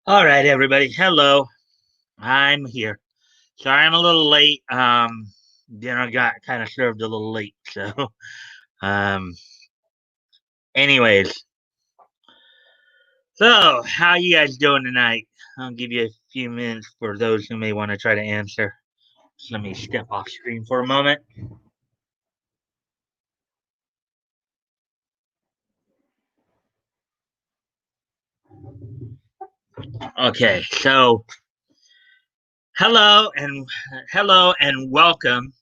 All right, everybody. Hello. I'm here. Sorry I'm a little late. Dinner got kind of served a little late. So, um, anyways. So, how you guys doing tonight? I'll give you a few minutes for those who may want to try to answer. Just let me step off screen for a moment. Okay. So, hello and welcome.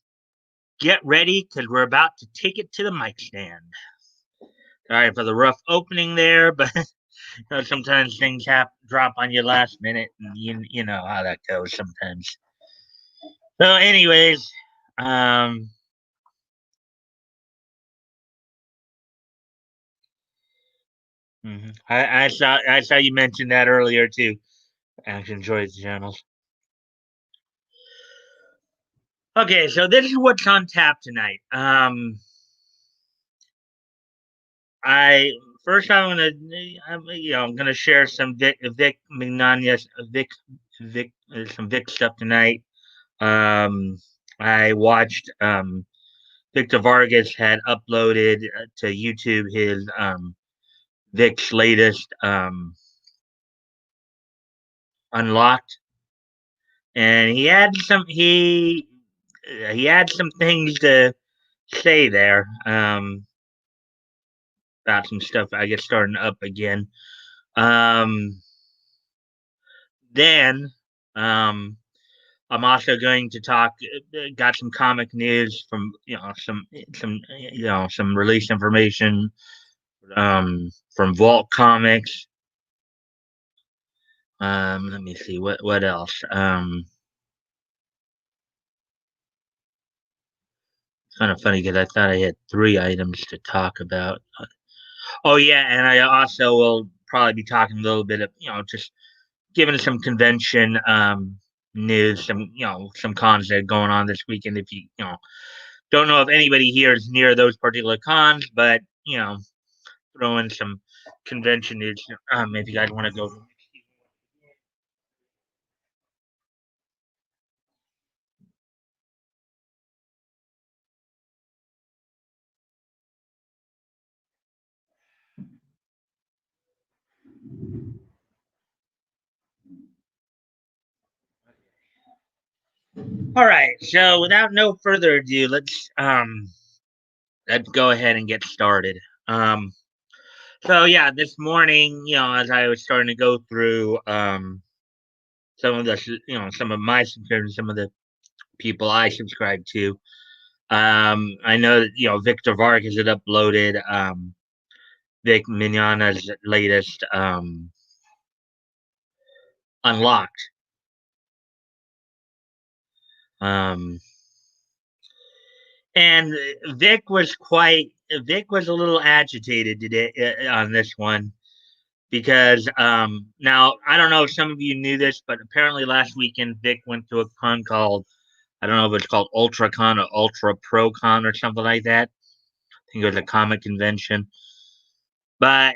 Get ready because we're about to take it to the mic stand. Sorry for the rough opening there, but sometimes things drop on you last minute, and you know how that goes sometimes. So, anyways, um, I saw you mentioned that earlier too. Action Choice channels. Okay, so this is what's on tap tonight. I first I'm gonna share some Vic Mignogna's Vic some Vic stuff tonight. Um, I watched Victor Vargas had uploaded to YouTube his Vic's latest Unlocked, and he had some things to say there about some stuff. I guess starting up again. Um, then I'm also going to talk. Got some comic news from some release information from Vault Comics. Let me see what else. Kind of funny because I thought I had three items to talk about. Oh yeah, and I also will probably be talking a little bit of just giving some convention news, some cons that are going on this weekend. If you don't know if anybody here is near those particular cons, but throw in some convention news. If you guys want to go. All right, so without no further ado, let's go ahead and get started. Um, so yeah, this morning, as I was starting to go through some of my subscriptions, some of the people I subscribe to. I know that Victor Vargas had uploaded Vic Mignogna's latest Unlocked. Um, and Vic was a little agitated today on this one because now I don't know if some of you knew this, but apparently last weekend Vic went to a con called, I don't know if it's called UltraCon or Ultra Pro Con or something like that. I think it was a comic convention. But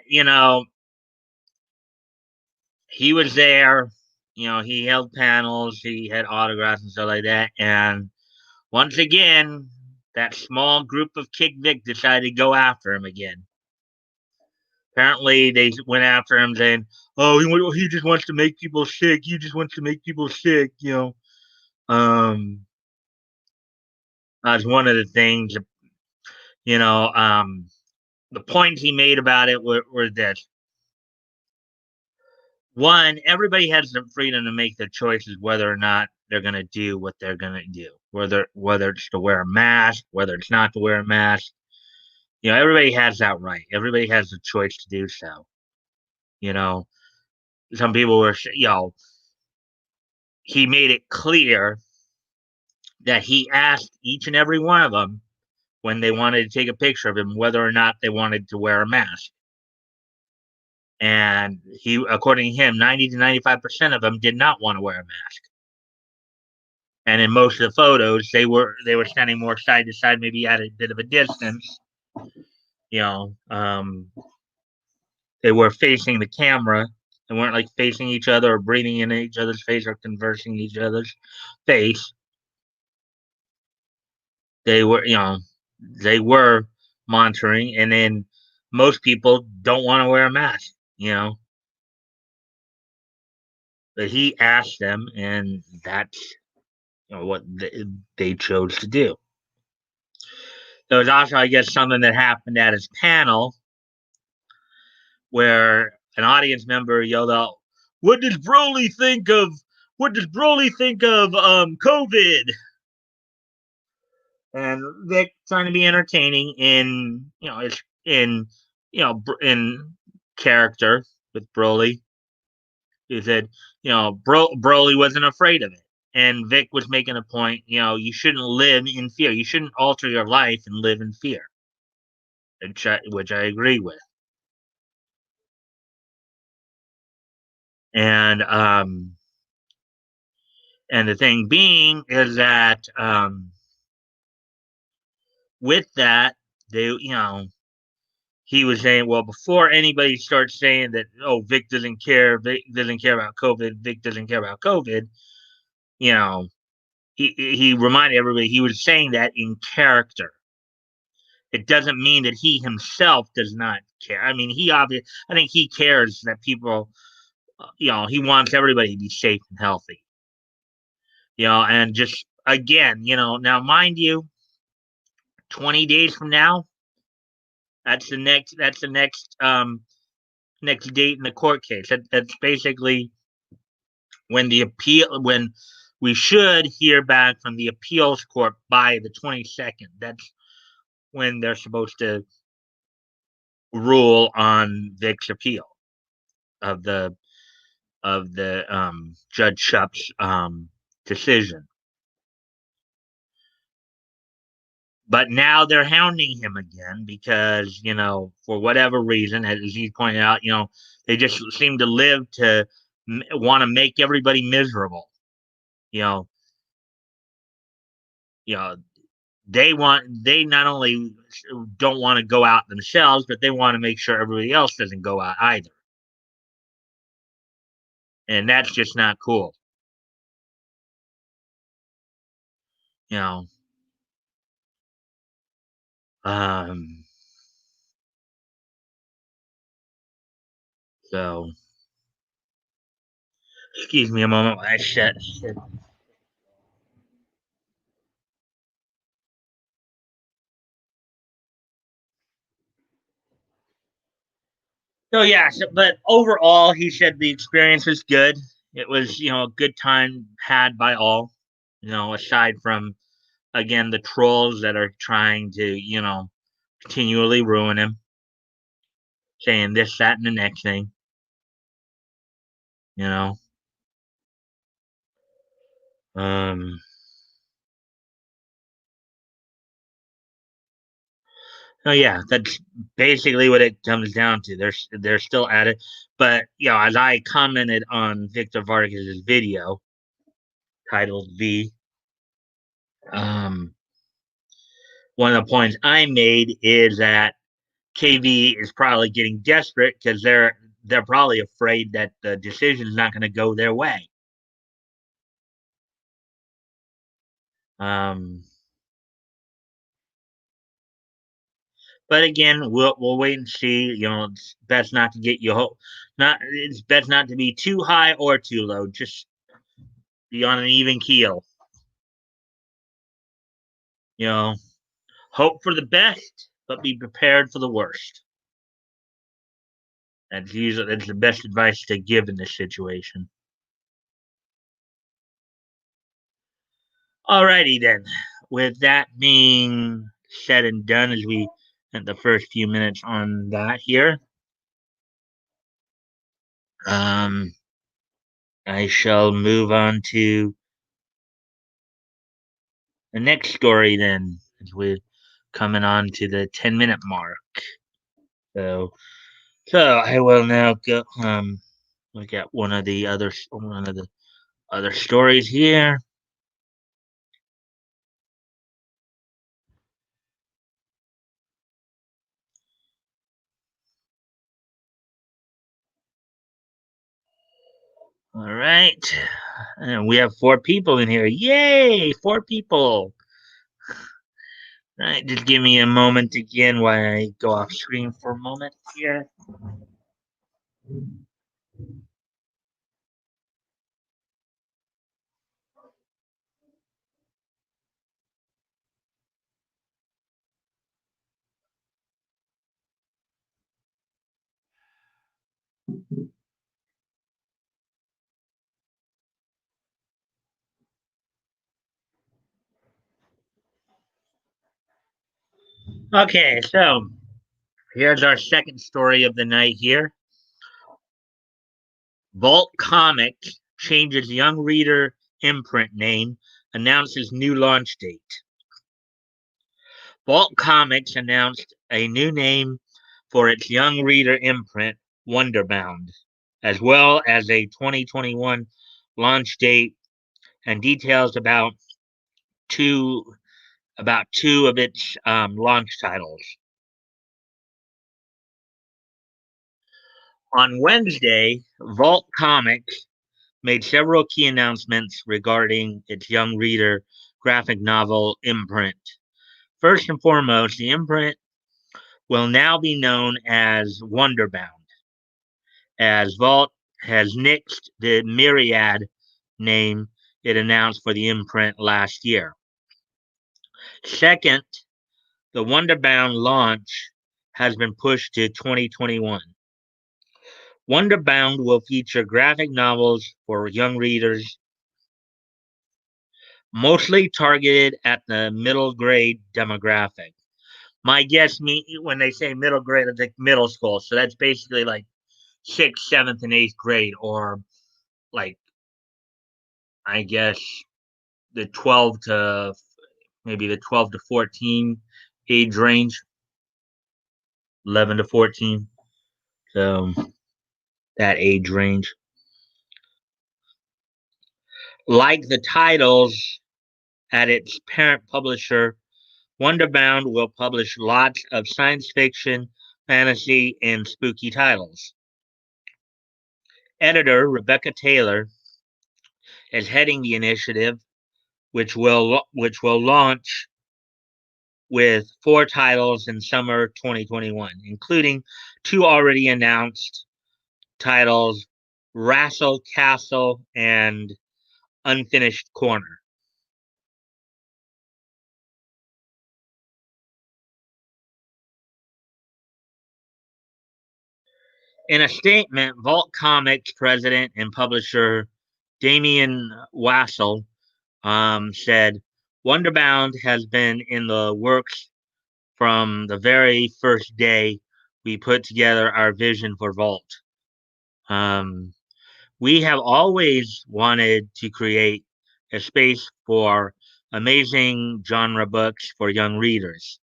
he was there. He held panels, he had autographs and stuff like that. And once again, that small group of Kick Vic decided to go after him again. Apparently, they went after him saying, "Oh, he just wants to make people sick. He just wants to make people sick." That's one of the things. You know, um, the points he made about it were this: one, everybody has the freedom to make their choices whether or not they're going to do what they're going to do, whether it's to wear a mask, whether it's not to wear a mask. Everybody has that right. Everybody has the choice to do so. You know, some people were, he made it clear that he asked each and every one of them when they wanted to take a picture of him whether or not they wanted to wear a mask. And according to him, 90 to 95% of them did not want to wear a mask. And in most of the photos, they were standing more side to side, maybe at a bit of a distance. You know, um, they were facing the camera, They weren't like facing each other or breathing in each other's face or conversing each other's face. They were, they were monitoring, and then most people don't want to wear a mask, but he asked them, and that's what they chose to do. There was also, I guess, something that happened at his panel where an audience member yelled out, "What does Broly think of? What does Broly think of COVID?" And Vic trying to be entertaining in it's in in character with Broly. He said, Broly wasn't afraid of it. And Vic was making a point, you shouldn't live in fear. You shouldn't alter your life and live in fear, which I agree with. And the thing being is that with that, they, he was saying, well, before anybody starts saying that, oh, Vic doesn't care, Vic doesn't care about COVID, Vic doesn't care about COVID, you know, he reminded everybody he was saying that in character. It doesn't mean that he himself does not care. I mean, I think he cares that people, he wants everybody to be safe and healthy, and just again, now mind you, 20 days from now, that's the next date in the court case. That's basically when we should hear back from the appeals court by the 22nd. That's when they're supposed to rule on Vic's appeal of the Judge Shup's decision. But now they're hounding him again because, for whatever reason, as he pointed out, they just seem to live to want to make everybody miserable. You know, you know, they not only don't want to go out themselves, but they want to make sure everybody else doesn't go out either. And that's just not cool. You know, um, so excuse me a moment. I shut. So yeah, but overall, he said the experience was good. It was, a good time had by all. Aside from again the trolls that are trying to, continually ruin him, saying this, that, and the next thing. You know. Um. Oh yeah, that's basically what it comes down to. They're still at it, but as I commented on Victor Vargas's video titled "V," um, one of the points I made is that KV is probably getting desperate because they're probably afraid that the decision is not going to go their way. Um, but again, we'll wait and see. It's best not to get you not it's best not to be too high or too low. Just be on an even keel. You know, hope for the best, but be prepared for the worst. That's the best advice to give in this situation. Alrighty then. With that being said and done, as we spent the first few minutes on that here, um, I shall move on to the next story then, as we're coming on to the 10-minute mark. So, I will now go look at one of the other stories here. All right. And we have 4 people in here. Yay! 4 people. All right, just give me a moment again while I go off screen for a moment here. Okay, so here's our second story of the night here. Vault Comics changes Young Reader imprint name, announces new launch date. Vault Comics announced a new name for its Young Reader imprint, Wonderbound, as well as a 2021 launch date and details two two of its launch titles. On Wednesday, Vault Comics made several key announcements regarding its Young Reader graphic novel imprint. First and foremost, the imprint will now be known as Wonderbound, as Vault has nixed the Myriad name it announced for the imprint last year. Second, the Wonderbound launch has been pushed to 2021. Wonderbound will feature graphic novels for young readers, mostly targeted at the middle grade demographic. My guess, when they say middle grade, it's like middle school. So that's basically like sixth, seventh, and eighth grade, or like I guess the 12 to maybe the 12 to 14 age range, 11 to 14. So that age range. Like the titles at its parent publisher, Wonderbound will publish lots of science fiction, fantasy, and spooky titles. Editor Rebecca Taylor is heading the initiative, which will launch with 4 titles in summer 2021, including 2 already announced titles, Rassel Castle and Unfinished Corner. In a statement, Vault Comics president and publisher Damian Wassel said, Wonderbound has been in the works from the very first day we put together our vision for Vault. We have always wanted to create a space for amazing genre books for young readers.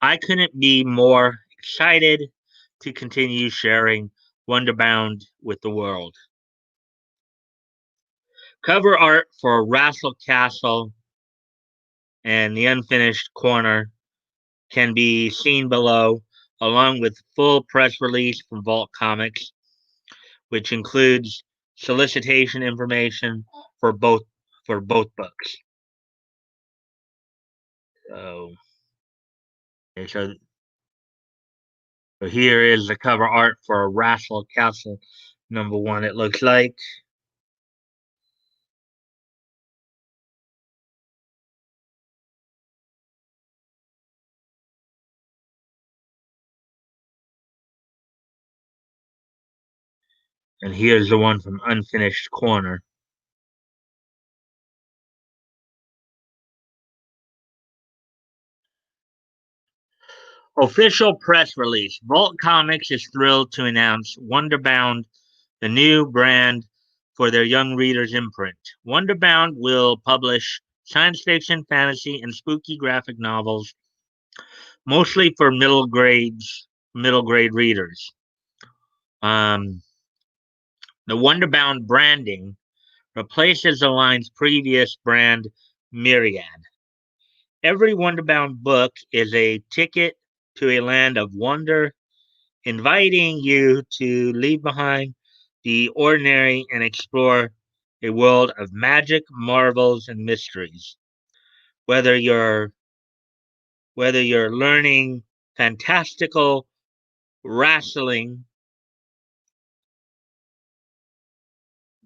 I couldn't be more excited to continue sharing Wonderbound with the world. Cover art for Rassel Castle and the Unfinished Corner can be seen below, along with full press release from Vault Comics, which includes solicitation information for both books. So, okay, so here is the cover art for Rassel Castle #1. It looks like. And here's the one from Unfinished Corner. Official press release. Vault Comics is thrilled to announce Wonderbound, the new brand for their young readers imprint. Wonderbound will publish science fiction, fantasy, and spooky graphic novels, mostly for middle grade readers. The Wonderbound branding replaces the line's previous brand, Myriad. Every Wonderbound book is a ticket to a land of wonder, inviting you to leave behind the ordinary and explore a world of magic, marvels, and mysteries. Whether you're whether you're learning fantastical wrestling,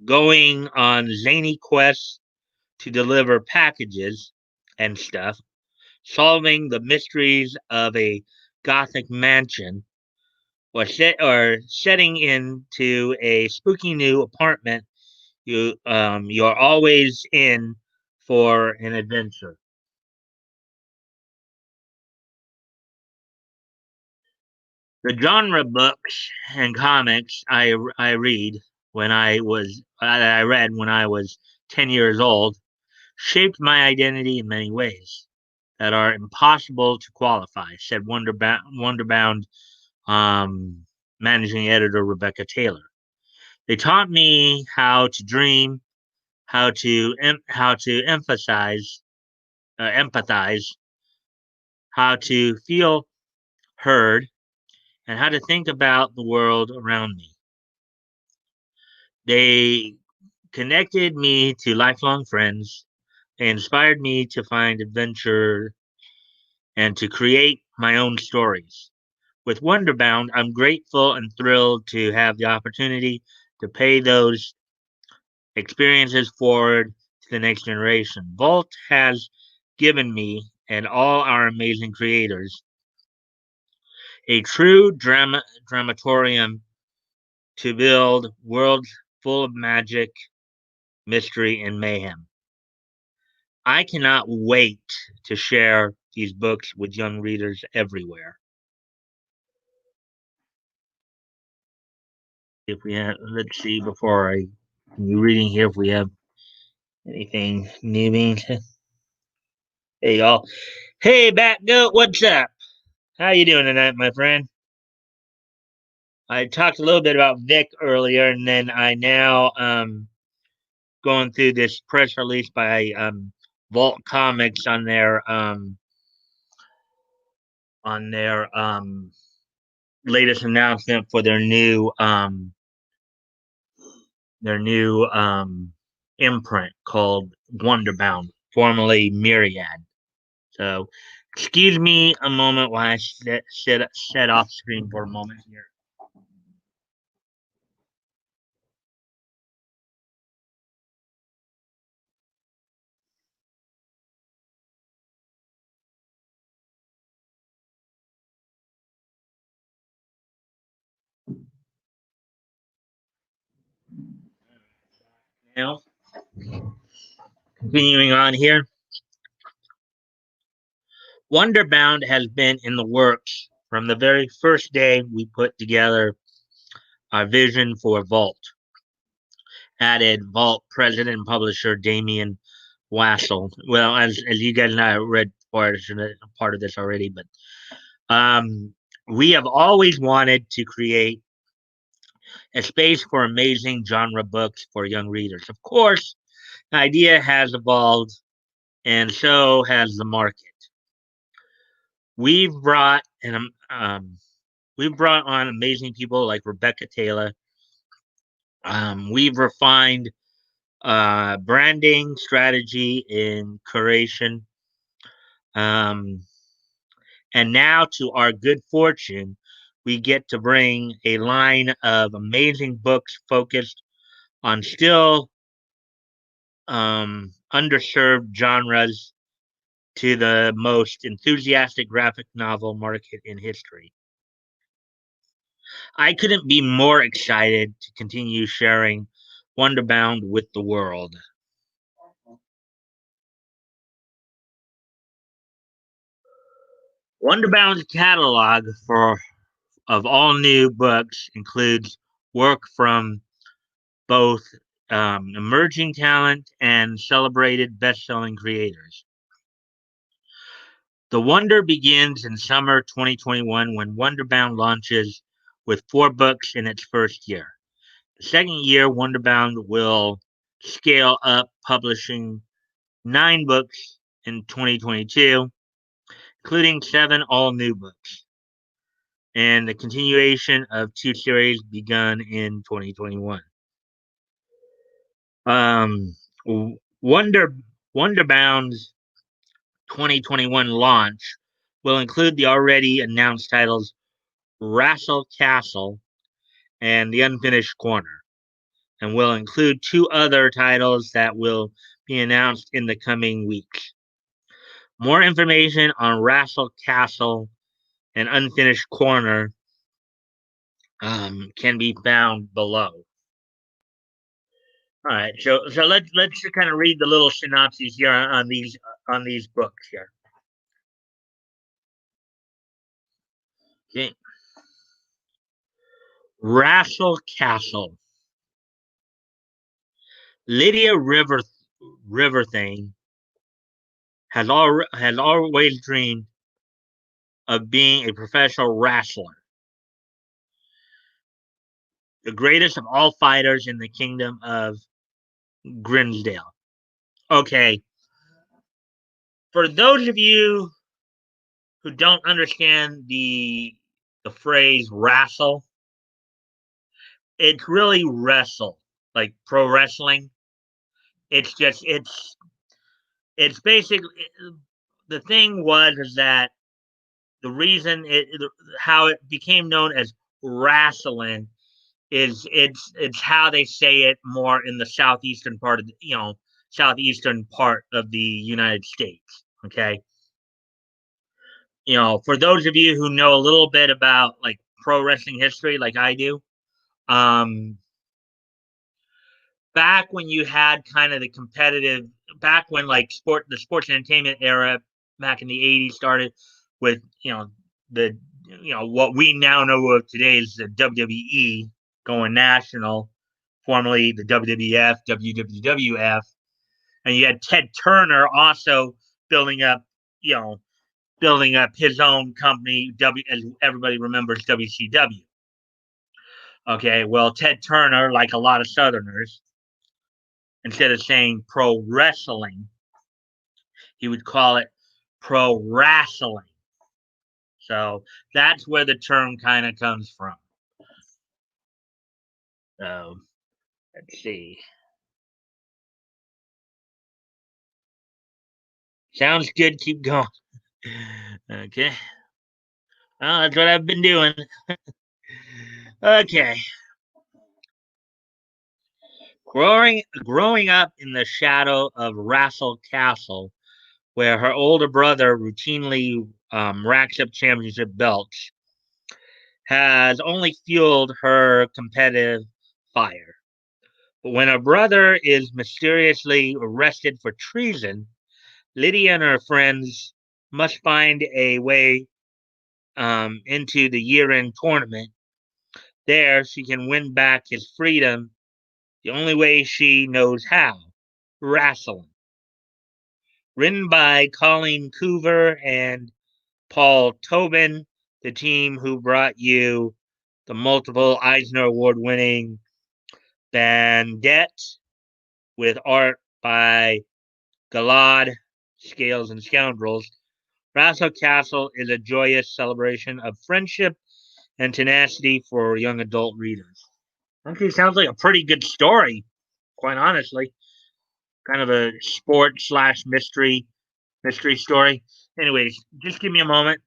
going on zany quests to deliver packages and stuff, solving the mysteries of a gothic mansion, or setting into a spooky new apartment, you're always in for an adventure. The genre books and comics I read I read when I was 10 years old shaped my identity in many ways that are impossible to qualify, said Wonderbound managing editor Rebecca Taylor. They taught me how to dream, how to empathize, how to feel heard, and how to think about the world around me. They connected me to lifelong friends. They inspired me to find adventure and to create my own stories. With Wonderbound, I'm grateful and thrilled to have the opportunity to pay those experiences forward to the next generation. Vault has given me and all our amazing creators a true dramatorium to build worlds full of magic, mystery, and mayhem. I cannot wait to share these books with young readers everywhere. If we have, let's see, before I continue reading here, if we have anything new. Hey, y'all. Hey, Bat Goat, what's up? How you doing tonight, my friend? I talked a little bit about Vic earlier, and then I now going through this press release by Vault Comics on their latest announcement for their new imprint called Wonderbound, formerly Myriad. So, excuse me a moment while I set off screen for a moment here. Now, continuing on here, Wonderbound has been in the works from the very first day we put together our vision for Vault. Added Vault president and publisher Damian Wassel. Well, as you guys know, I read part of this already, but we have always wanted to create a space for amazing genre books for young readers. Of course, the idea has evolved, and so has the market. We've brought an we've brought on amazing people like Rebecca Taylor. We've refined branding, strategy, and curation. Um, and now, to our good fortune, we get to bring a line of amazing books focused on still underserved genres to the most enthusiastic graphic novel market in history. I couldn't be more excited to continue sharing Wonderbound with the world. Wonderbound's catalog for of all new books includes work from both emerging talent and celebrated best-selling creators. The wonder begins in summer 2021 when Wonderbound launches with 4 books in its first year. The second year, Wonderbound will scale up, publishing 9 books in 2022, including 7 all new books. and the continuation of two series begun in 2021. Um, Wonder Wonderbound's 2021 launch will include the already announced titles Wrestle Castle and The Unfinished Corner, and will include two other titles that will be announced in the coming weeks. More information on Wrestle Castle and Unfinished Corner can be found below. All right, so let's kind of read the little synopses here on these books here. Okay, Wrestle Castle. Lydia Riverthane has always dreamed of being a professional wrestler, the greatest of all fighters in the kingdom of Grimsdale. Okay, for those of you who don't understand the phrase wrestle, it's really wrestle, like pro wrestling. It's just it's basically the thing was is that the reason how it became known as wrestling is it's how they say it more in the southeastern part of southeastern part of the United States. Okay, for those of you who know a little bit about like pro wrestling history, like I do, um, back when you had kind of the competitive, back when like the sports entertainment era back in the 80s started with the what we now know of today is the WWE going national, formerly the WWF, WWF, and you had Ted Turner also building up, you know, building up his own company, as everybody remembers WCW. Okay, well, Ted Turner, like a lot of Southerners, instead of saying pro wrestling, he would call it pro wrestling. So that's where the term kind of comes from. So let's see. Sounds good. Keep going. Okay. Well, that's what I've been doing. Okay. Growing up in the shadow of Wrestle Castle, where her older brother routinely racks up championship belts, has only fueled her competitive fire. But when her brother is mysteriously arrested for treason, Lydia and her friends must find a way into the year end tournament. There, she can win back his freedom the only way she knows how, wrestling. Written by Colleen Coover and Paul Tobin, the team who brought you the multiple Eisner Award winning Bandette, with art by Galad, Scales and Scoundrels. Wrestle Castle is a joyous celebration of friendship and tenacity for young adult readers. Actually, sounds like a pretty good story, quite honestly. Kind of a sport slash mystery story. Anyways, just give me a moment.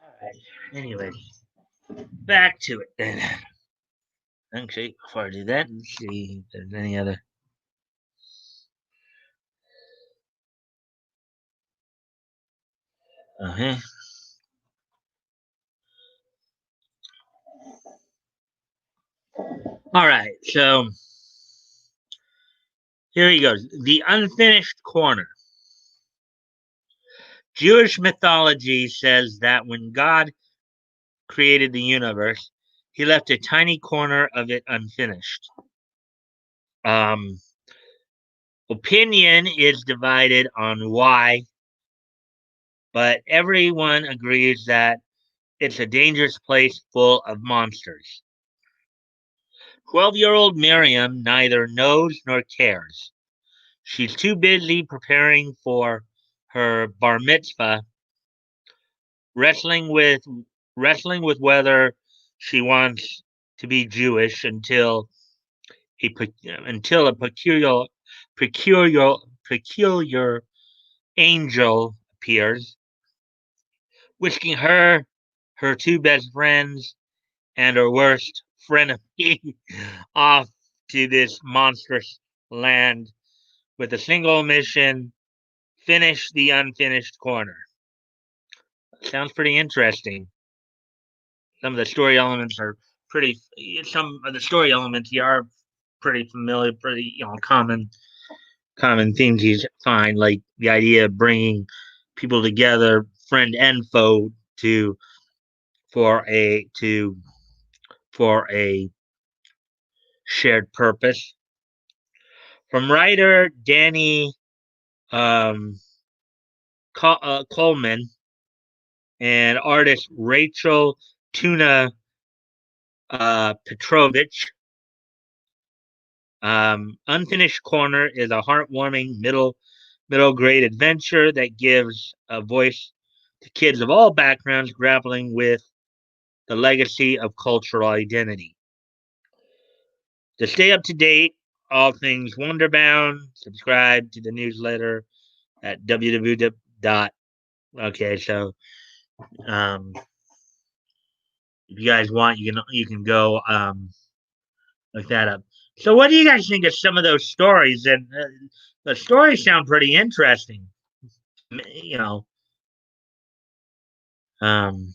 All right. Anyways, back to it then. Actually, before I do that, let's see if there's any other. Okay. All right. So here he goes. The unfinished corner. Jewish mythology says that when God created the universe, he left a tiny corner of it unfinished. Um, Opinion is divided on why, but everyone agrees that it's a dangerous place full of monsters. 12-year-old Miriam neither knows nor cares. She's too busy preparing for her bar mitzvah, wrestling with wrestling with whether she wants to be Jewish until a peculiar peculiar angel appears, whisking her two best friends, and her worst frenemy off to this monstrous land with a single mission: finish the unfinished corner. Sounds pretty interesting. Some of the story elements are pretty. Some of the story elements here are pretty familiar, pretty common themes you find, like the idea of bringing people together, friend and foe, to for a to for a shared purpose. From writer Danny um, Coleman and artist Rachel Tuna Petrovich, Unfinished Corner is a heartwarming middle grade adventure that gives a voice to kids of all backgrounds grappling with the legacy of cultural identity. To stay up to date, all things Wonderbound, subscribe to the newsletter at www. Okay, so um, if you guys want, you can go look that up. So, what do you guys think of some of those stories? And the stories sound pretty interesting. You know, um,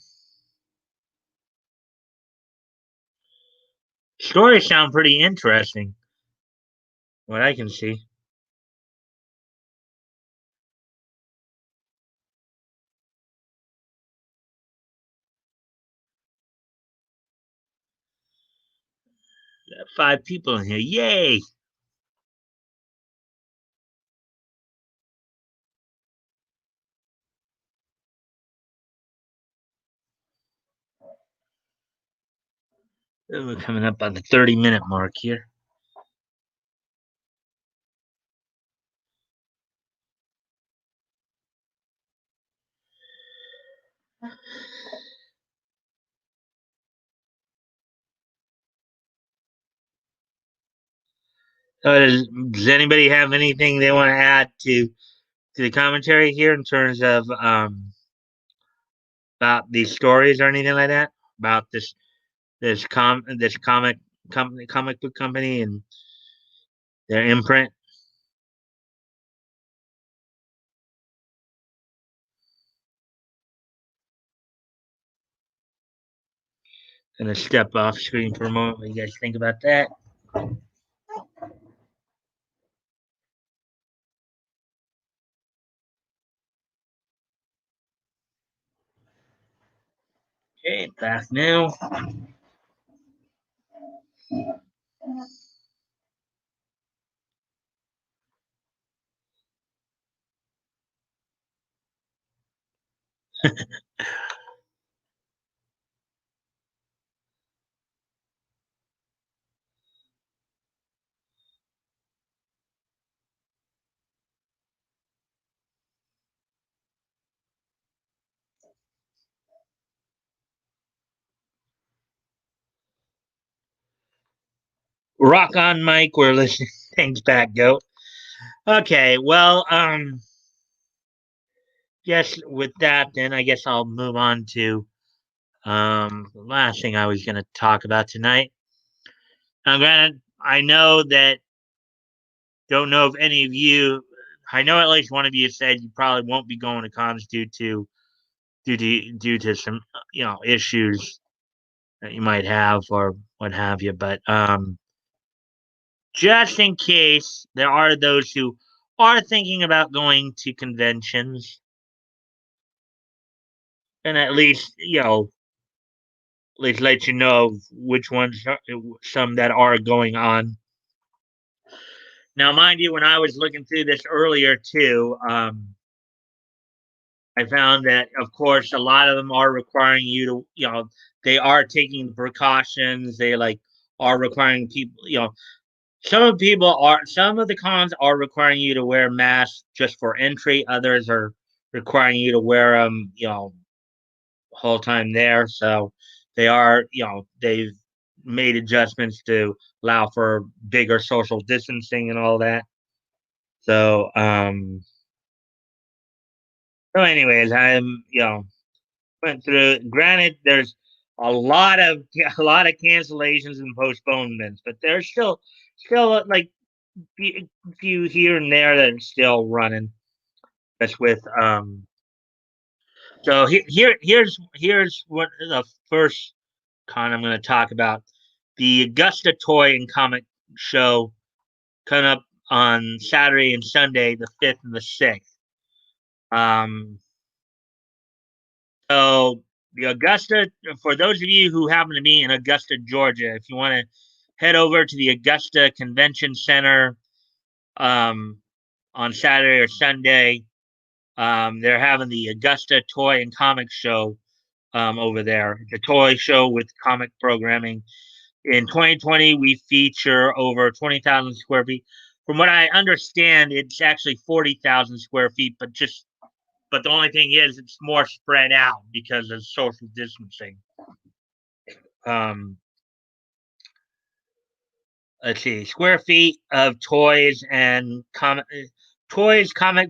stories sound pretty interesting. What I can see. 5 people in here. Yay! We're coming up on the 30-minute mark here. Does anybody have anything they want to add to the commentary here in terms of about these stories or anything like that? About this comic book company and their imprint? Gonna step off screen for a moment. What do you guys think about that? Okay, back now. Rock on, Mike. We're listening. Thanks, back goat. Okay, well, yes. With that, then I guess I'll move on to The last thing I was going to talk about tonight. Now, granted, I know that, don't know if any of you, I know at least one of you said you probably won't be going to cons due to some issues that you might have or what have you. But just in case there are those who are thinking about going to conventions, and at least let you know which ones some that are going on. Now, mind you, when I was looking through this earlier too, I found that, of course, a lot of them are requiring you to, they are taking precautions. They are requiring people, some of the cons are requiring you to wear masks just for entry. Others are requiring you to wear them, the whole time there. So they've made adjustments to allow for bigger social distancing and all that. So, anyways, went through. Granted, there's a lot of cancellations and postponements, but there's still like few here and there that are still running. That's with So here's what the first con I'm going to talk about: the Augusta Toy and Comic Show coming up on Saturday and Sunday, the 5th and the 6th. Um, so the Augusta, for those of you who happen to be in Augusta, Georgia, if you want to head over to the Augusta Convention Center um, on Saturday or Sunday, they're having the Augusta Toy and Comic Show over there. It's a toy show with comic programming. In 2020, we feature over 20,000 square feet. From what I understand, it's actually 40,000 square feet, but the only thing is it's more spread out because of social distancing. Um, let's see, square feet of toys and comic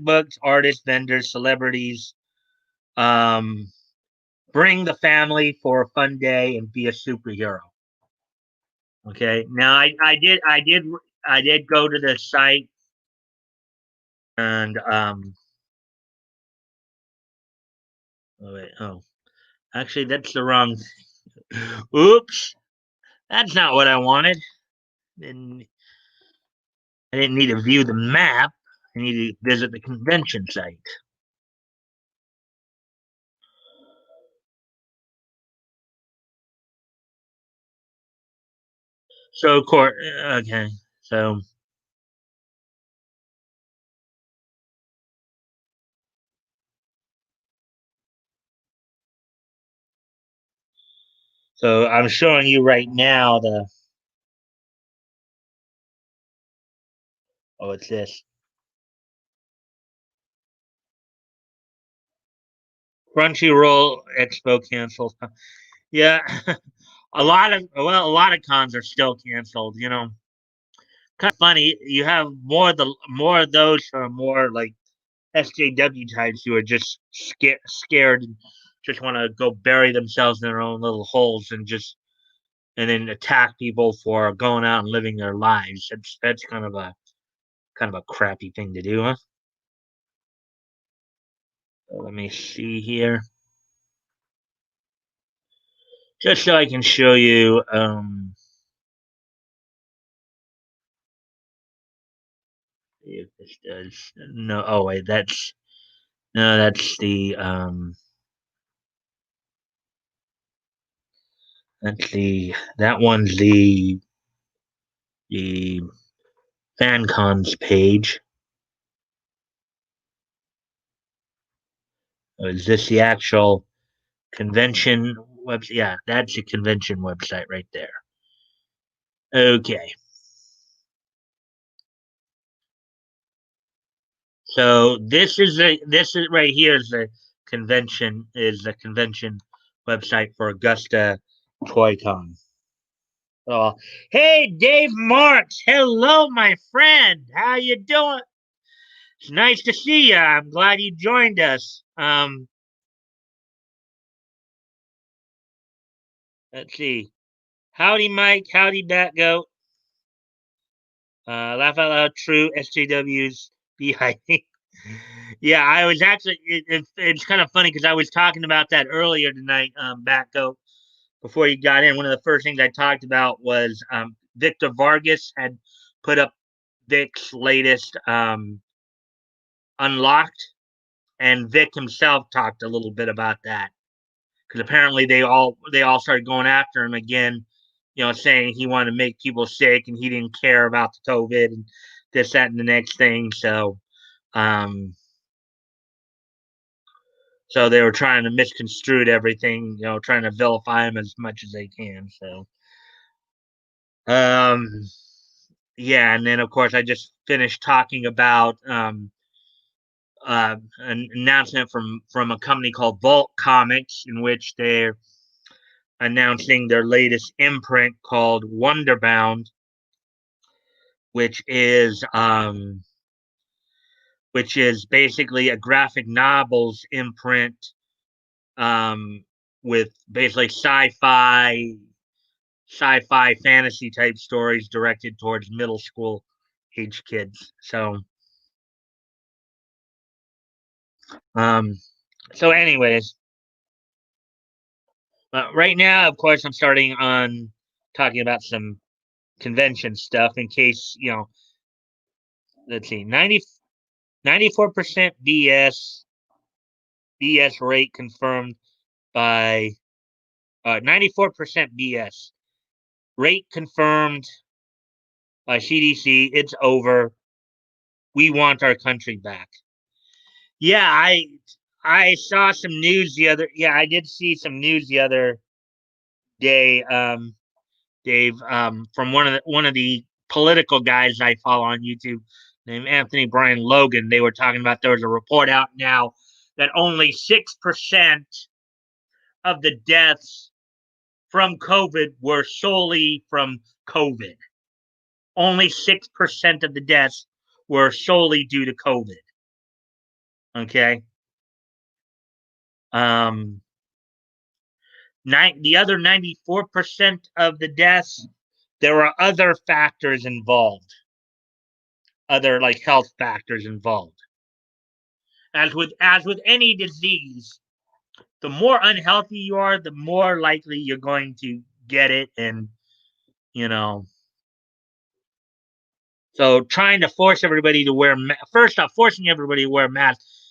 books, artists, vendors, celebrities. Um, bring the family for a fun day and be a superhero. Okay. Now I did go to the site and oh, wait, actually that's the wrong. Oops, that's not what I wanted. Didn't I didn't need to view the map. I need to visit the convention site. So of course, okay. So I'm showing you right now the. Oh, it's this Crunchyroll Expo canceled. Yeah, a lot of cons are still canceled. Kind of funny. You have more of those who are more like SJW types who are just scared and just want to go bury themselves in their own little holes and then attack people for going out and living their lives. That's kind of a crappy thing to do, huh? So let me see here, just so I can show you. If this does no. Oh wait, that's no. That one's the FanCons page. Or is this the actual convention website? Yeah, that's the convention website right there. Okay. So this is right here is the convention website for Augusta ToyCon. Oh, hey Dave Marks, hello my friend. How you doing? It's nice to see you. I'm glad you joined us. Let's see. Howdy, Mike. Howdy, Batgoat. Laugh out loud. True. SJWs. behind. Yeah, I was actually. It's kind of funny because I was talking about that earlier tonight. Batgoat. Before you got in, one of the first things I talked about was Victor Vargas had put up Vic's latest Unlocked, and Vic himself talked a little bit about that because apparently they all started going after him again, saying he wanted to make people sick and he didn't care about the COVID and this, that, and the next thing. Um, so they were trying to misconstrue everything, trying to vilify him as much as they can. Um, yeah, and then of course I just finished talking about an announcement from a company called Vault Comics, in which they're announcing their latest imprint called Wonderbound, which is um, which is basically a graphic novels imprint um, with basically sci-fi fantasy type stories directed towards middle school age kids. Um, so anyways, right now, of course, I'm starting on talking about some convention stuff in case, let's see, 94% BS rate confirmed by 94% BS rate confirmed by CDC. It's over. We want our country back. Yeah, I saw some news the other. Yeah, I did see some news the other day. Dave, from one of the political guys I follow on YouTube, named Anthony Brian Logan. They were talking about there was a report out now that only 6% of the deaths from COVID were solely from COVID. Only 6% of the deaths were solely due to COVID. Okay. Um, the other 94% of the deaths, there are other factors involved, other like health factors involved. As with any disease, the more unhealthy you are, the more likely you're going to get it, and you know. So trying to force everybody to first off, forcing everybody to wear masks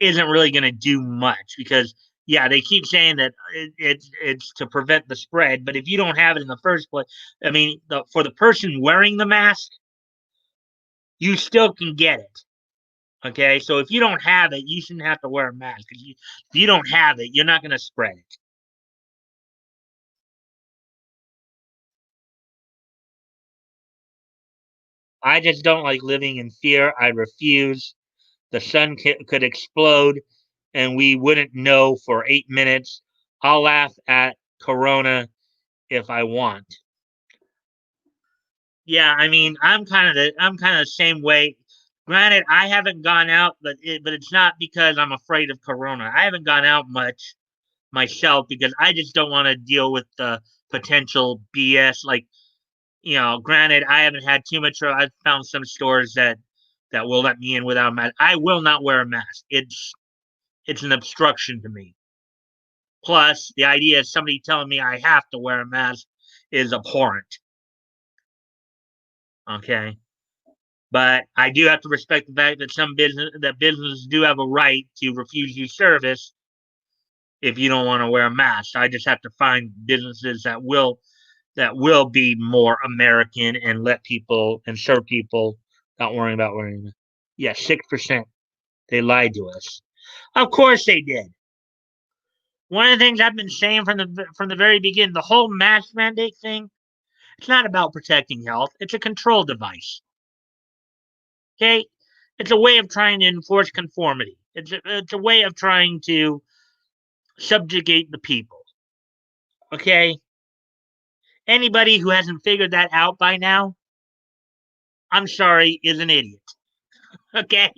isn't really going to do much because yeah, they keep saying that it's to prevent the spread, but if you don't have it in the first place, I mean, for the person wearing the mask, you still can get it. Okay, so if you don't have it, you shouldn't have to wear a mask. If you don't have it, you're not going to spread it. I just don't like living in fear. I refuse. The sun could explode and we wouldn't know for 8 minutes. I'll laugh at Corona if I want. Yeah, I mean, I'm kind of the same way. Granted, I haven't gone out, but it's not because I'm afraid of Corona. I haven't gone out much myself because I just don't want to deal with the potential BS. Like, granted, I haven't had too much. I've found some stores that will let me in without a mask. I will not wear a mask. It's an obstruction to me. Plus, the idea of somebody telling me I have to wear a mask is abhorrent. Okay, but I do have to respect the fact that businesses do have a right to refuse you service if you don't want to wear a mask. I just have to find businesses that will be more American and let people and serve people not worrying about wearing them. Yeah, 6%. They lied to us. Of course they did. One of the things I've been saying from the very beginning, the whole mask mandate thing, it's not about protecting health. It's a control device. Okay, it's a way of trying to enforce conformity. It's a way of trying to subjugate the people. Okay, anybody who hasn't figured that out by now, I'm sorry, is an idiot. Okay,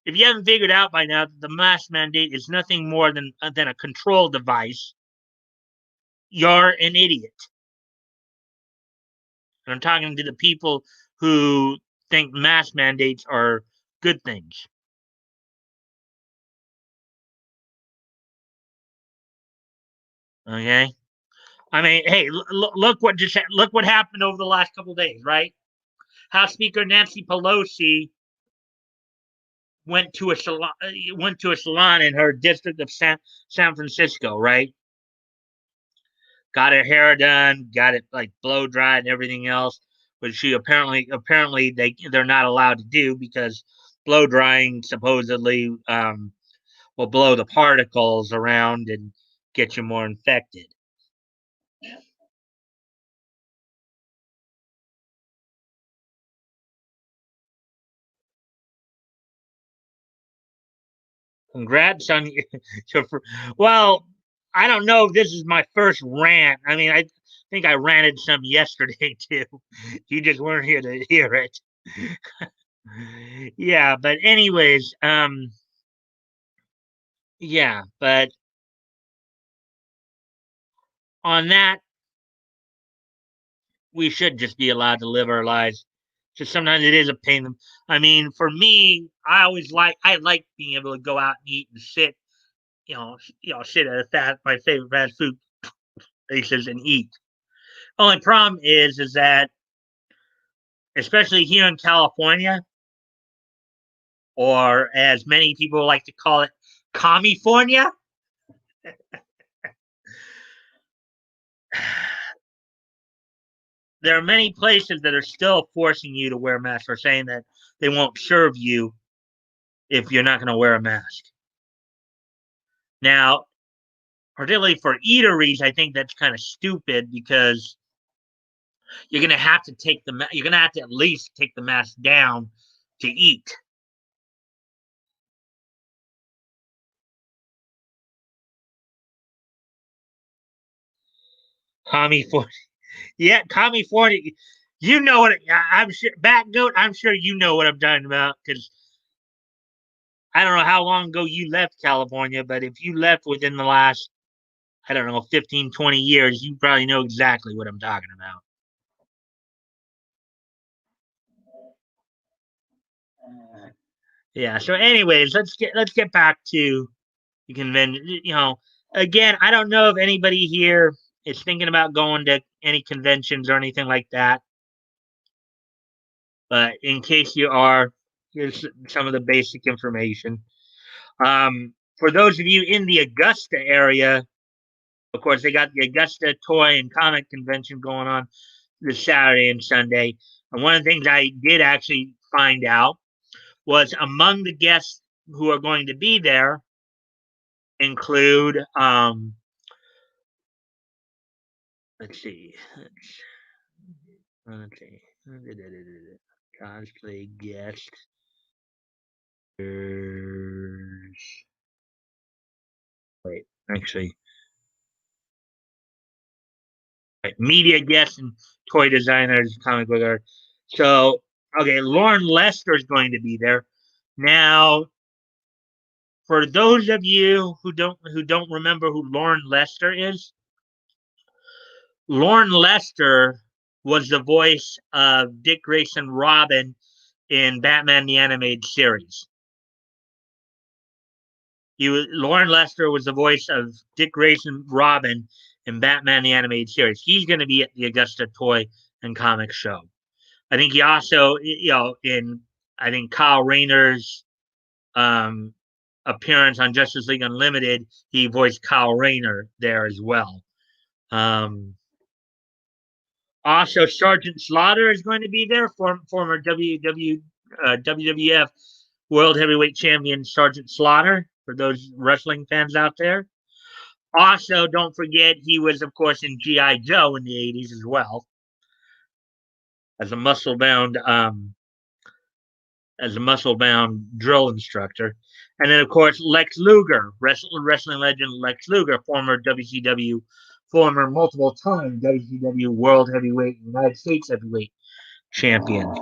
if you haven't figured out by now that the mask mandate is nothing more than a control device, you're an idiot. And I'm talking to the people who think mask mandates are good things. Okay. I mean, hey, look what happened over the last couple of days, right? House Speaker Nancy Pelosi went to a salon in her district of San Francisco, right? Got her hair done, got it like blow dried and everything else, but she apparently they're not allowed to do because blow drying supposedly will blow the particles around and get you more infected. Congrats on your. Well, I don't know if this is my first rant. I mean, I think I ranted some yesterday too. You just weren't here to hear it. Yeah, but anyways, yeah, but on that, we should just be allowed to live our lives. Just sometimes it is a pain. I mean, for me, I like being able to go out and eat and sit, sit at my favorite fast food places and eat. Only problem is that especially here in California, or as many people like to call it, California. There are many places that are still forcing you to wear masks or saying that they won't serve you if you're not going to wear a mask. Now, particularly for eateries, I think that's kind of stupid because you're going to have to at least take the mask down to eat. California, yeah, California. You know what I'm sure. Back goat. I'm sure you know what I'm talking about because I don't know how long ago you left California, but if you left within the last, I don't know, 15, 20 years, you probably know exactly what I'm talking about. Yeah. So, anyways, let's get back to the convention. Again, I don't know if anybody here is thinking about going to any conventions or anything like that. But in case you are, here's some of the basic information. For those of you in the Augusta area, of course, they got the Augusta Toy and Comic Convention going on this Saturday and Sunday. And one of the things I did actually find out was among the guests who are going to be there include, let's see, let's see, cosplay guest. Wait, actually, right, media guests and toy designers, comic book art. So, okay, Lauren Lester is going to be there. Now, for those of you who don't remember who Lauren Lester is, Lauren Lester was the voice of Dick Grayson Robin in Batman the Animated Series. Lauren Lester was the voice of Dick Grayson Robin in Batman the Animated Series. He's going to be at the Augusta Toy and Comic Show. I think he also, in I think Kyle Rayner's um, appearance on Justice League Unlimited, he voiced Kyle Rayner there as well. Also, Sergeant Slaughter is going to be there, former WWF World Heavyweight Champion Sergeant Slaughter, for those wrestling fans out there. Also, don't forget, he was, of course, in G.I. Joe in the 80s as well, as a muscle bound drill instructor. And then, of course, Lex Luger, wrestling legend Lex Luger, former WCW, former multiple time WCW World Heavyweight, United States Heavyweight Champion.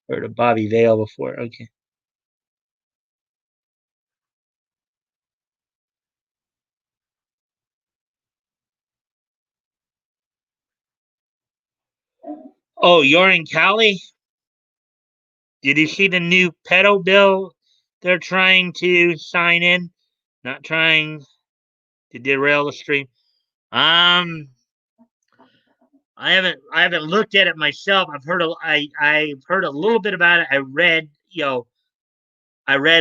Heard of Bobby Vale before. Okay. Oh, you're in Cali? Did you see the new pedo bill they're trying to sign in? Not trying to derail the stream. Um, I haven't looked at it myself. I've heard a little bit about it. I read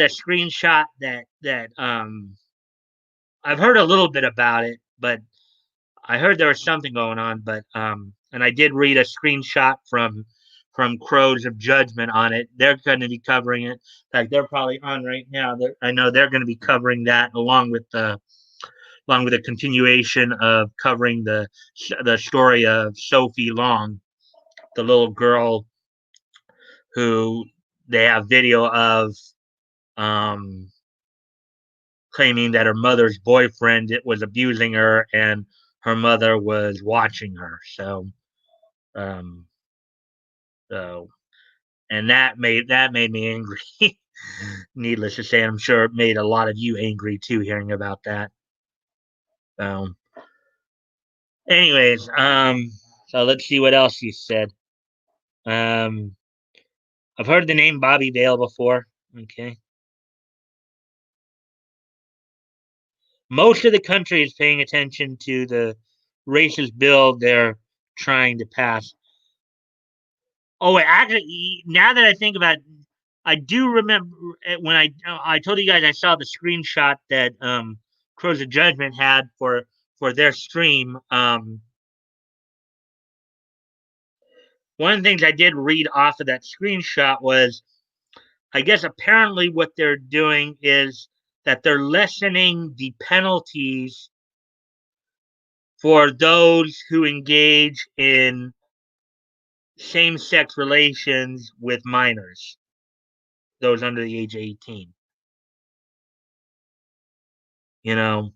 a screenshot that I've heard a little bit about it, but I heard there was something going on. But and I did read a screenshot from Crows of Judgment on it. They're going to be covering it. Like they're probably on right now. I know they're going to be covering that along with a continuation of covering the story of Sophie Long, the little girl who they have video of um, claiming that her mother's boyfriend was abusing her and her mother was watching her. Um, so, and that made me angry. Needless to say, I'm sure it made a lot of you angry too, hearing about that. So, anyways, so let's see what else you said. Um, I've heard the name Bobby Vale before. Okay. Most of the country is paying attention to the racist bill they're trying to pass. Oh, wait, actually, now that I think about it, I do remember when I told you guys I saw the screenshot that Crows of Judgment had for their stream. One of the things I did read off of that screenshot was I guess apparently what they're doing is that they're lessening the penalties for those who engage in same sex relations with minors, those under the age of 18. You know,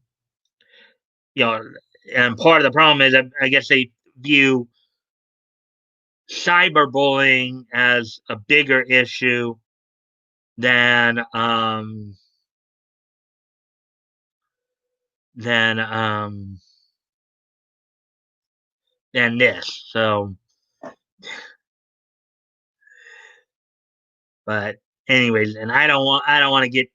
you know, and part of the problem is I guess they view cyberbullying as a bigger issue than than um than this. So, but anyways, and I don't want to get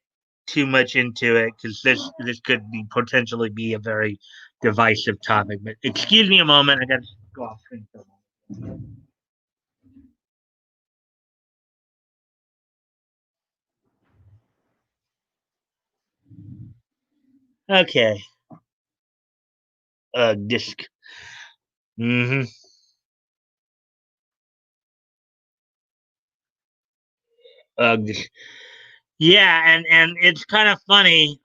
too much into it because this could be potentially be a very divisive topic. But excuse me a moment, I got to go off screen for a moment. Okay, disc. Mm-hmm. Disc. Yeah, and it's kind of funny.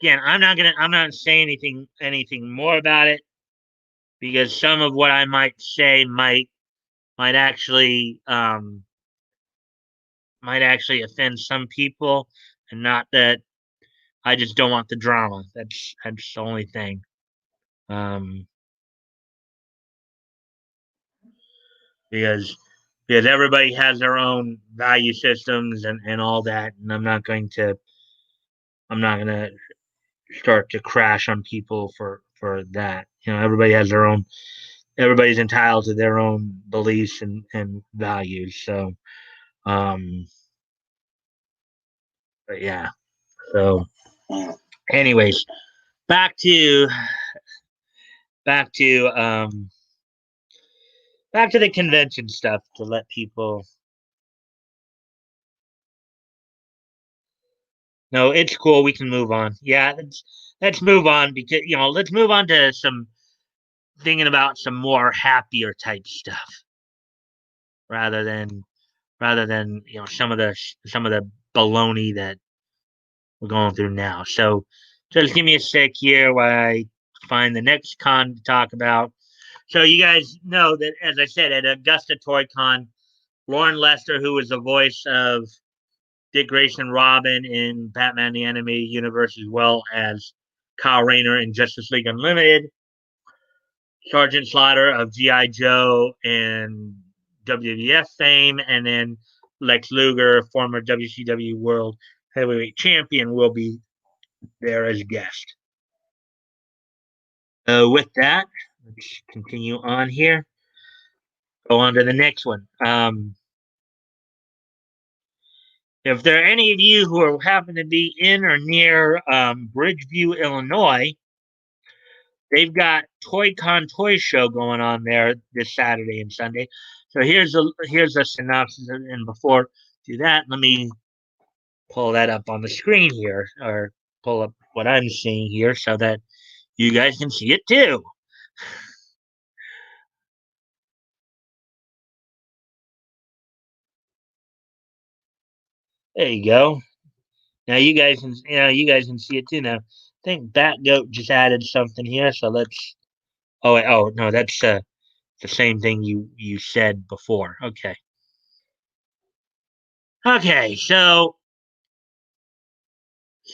Again, I'm not saying anything more about it because some of what I might say might might actually offend some people, and not that I just don't want the drama. That's the only thing. Um, because everybody has their own value systems and all that, and I'm not going to start to crash on people for that. You know, everybody has their own. Everybody's entitled to their own beliefs and values. So, um, but yeah. So, anyways, back to back to um back to the convention stuff to let people. No, it's cool. We can move on. Yeah, let's move on because let's move on to some thinking about some more happier type stuff rather than some of the baloney that we're going through now. So just give me a sec here while I find the next con to talk about. So you guys know that, as I said, at Augusta Toy Con, Lauren Lester, who was the voice of Dick Grayson Robin in Batman the Animated Universe, as well as Kyle Rayner in Justice League Unlimited, Sergeant Slaughter of G.I. Joe and WWF fame, and then Lex Luger, former WCW World Heavyweight Champion, will be there as a guest. With that, let's continue on here. Go on to the next one. If there are any of you who are, happen to be in or near Bridgeview, Illinois, they've got ToyCon Toy Show going on there this Saturday and Sunday. So here's a synopsis, and before do that, let me pull that up on the screen here, or pull up what I'm seeing here, so that you guys can see it too. There you go. Now you guys can see it too. Now I think Batgoat just added something here, so let's. Oh wait, oh no, that's the same thing you said before. Okay. Okay, so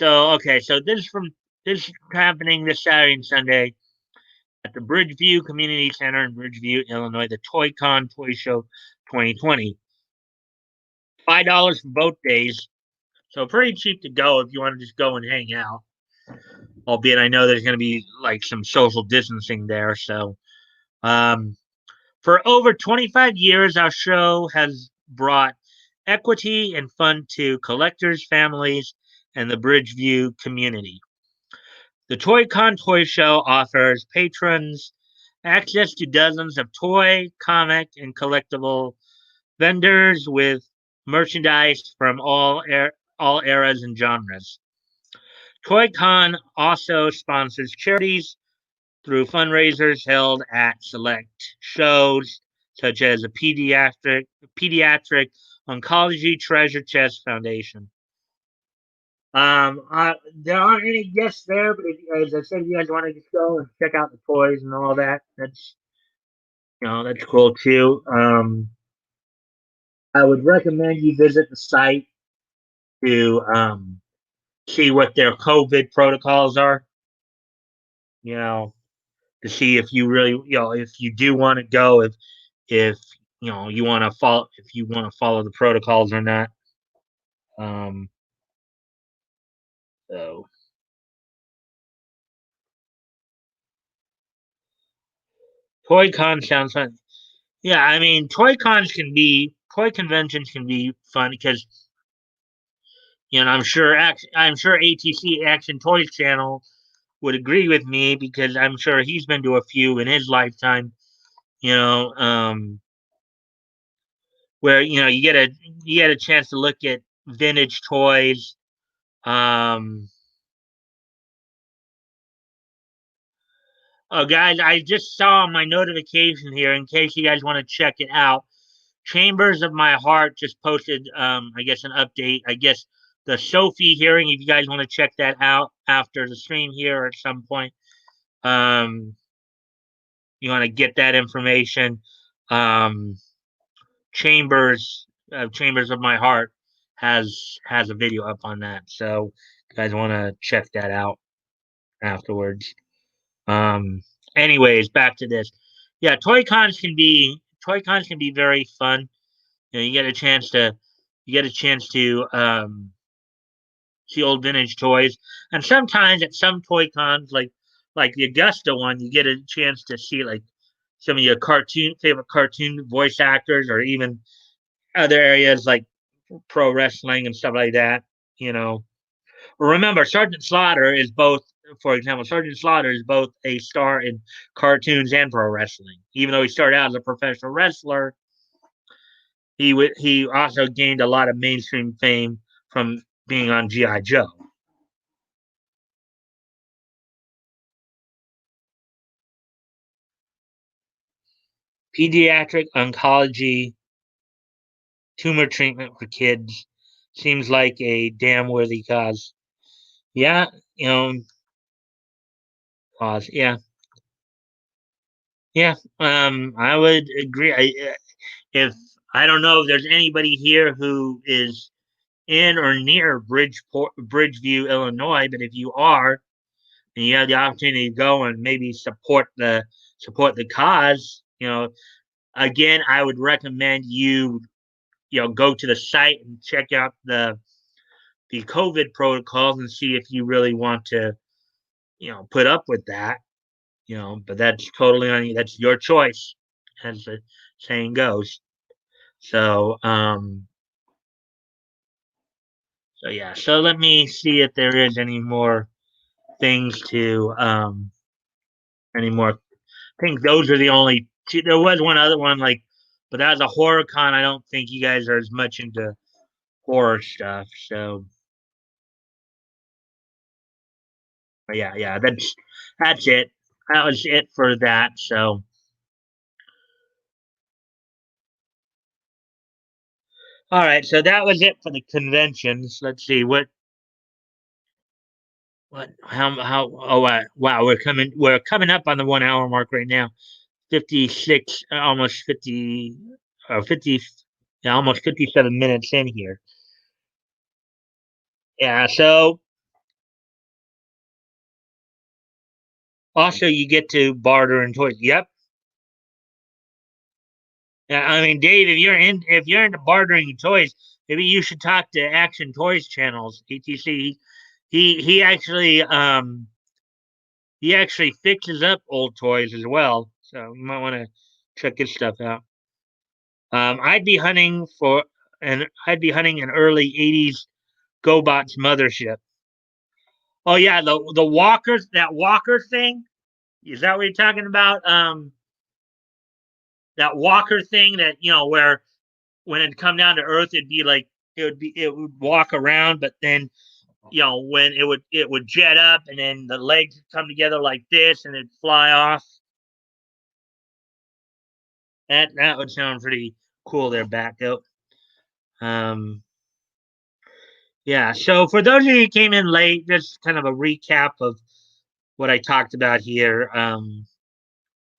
this is happening this Saturday and Sunday at the Bridgeview Community Center in Bridgeview, Illinois, the ToyCon Toy Show 2020. $5 for both days, so pretty cheap to go if you want to just go and hang out. Albeit I know there's going to be like some social distancing there. So, for over 25 years, our show has brought equity and fun to collectors, families, and the Bridgeview community. The ToyCon Toy Show offers patrons access to dozens of toy, comic, and collectible vendors with merchandise from all eras and genres. ToyCon also sponsors charities through fundraisers held at select shows, such as a pediatric oncology treasure chest foundation. There aren't any guests there, but as I said, if you guys want to just go and check out the toys and all that, that's cool too. I would recommend you visit the site to see what their COVID protocols are. You know, to see if you really, if you do want to go, if you want to follow, if you want to follow the protocols or not. Um, so Toy Con sounds fun. Yeah, I mean, toy conventions can be fun because I'm sure ATC Action Toys Channel would agree with me because I'm sure he's been to a few in his lifetime. You know, where you get a chance to look at vintage toys. Um, oh, guys, I just saw my notification here. In case you guys want to check it out, Chambers of My Heart just posted, I guess, an update. I guess the Sophie hearing. If you guys want to check that out after the stream here at some point, um, you want to get that information. Um, Chambers of My Heart has a video up on that. So you guys want to check that out afterwards. Um, anyways, back to this. Yeah, Toy Cons can be very fun. You get a chance to see old vintage toys, and sometimes at some Toy Cons, like the Augusta one, you get a chance to see like some of your cartoon favorite cartoon voice actors, or even other areas like pro wrestling and stuff like that. You know, remember Sergeant Slaughter is both. For example, Sergeant Slaughter is both a star in cartoons and pro wrestling. Even though he started out as a professional wrestler, he also gained a lot of mainstream fame from being on GI Joe. Pediatric oncology tumor treatment for kids seems like a damn worthy cause. Yeah, you know, cause. Yeah, yeah. I would agree. If I don't know if there's anybody here who is in or near Bridgeview, Illinois, but if you are, and you have the opportunity to go and maybe support the cause, again, I would recommend go to the site and check out the COVID protocols and see if you really want to put up with that. But that's totally on you. That's your choice, as the saying goes. So, so yeah. So let me see if there is any more things to, any more. I think those are the only two. There was one other one, like, but as a horror con, I don't think you guys are as much into horror stuff. So, but yeah, yeah, that's it. That was it for that. So, all right. So that was it for the conventions. Let's see what how oh wow, we're coming up on the 1 hour mark right now. 56, almost 50, 50, yeah, almost 57 minutes in here. Yeah. So also you get to barter and toys. Yep. Yeah, I mean, Dave, if you're into bartering toys, maybe you should talk to Action Toys channels, etc. He actually fixes up old toys as well, so you might want to check his stuff out. I'd be hunting an early '80s GoBots mothership. Oh yeah, the walkers, that walker thing. Is that what you're talking about? That walker thing that where when it come down to Earth, it would walk around, but then when it would jet up, and then the legs would come together like this, and it'd fly off. That would sound pretty cool there, back up. Um, yeah. So for those of you who came in late, just kind of a recap of what I talked about here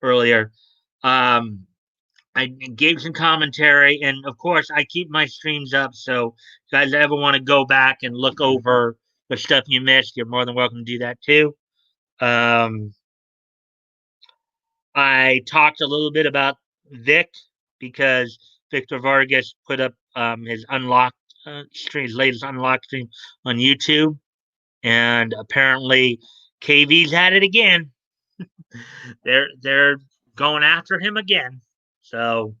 earlier. Um, I gave some commentary, and of course, I keep my streams up. So, if you guys ever want to go back and look over the stuff you missed, you're more than welcome to do that too. Um, I talked a little bit about Vic because Victor Vargas put up his unlocked stream, his latest unlocked stream on YouTube, and apparently KV's had it again. They're going after him again. So,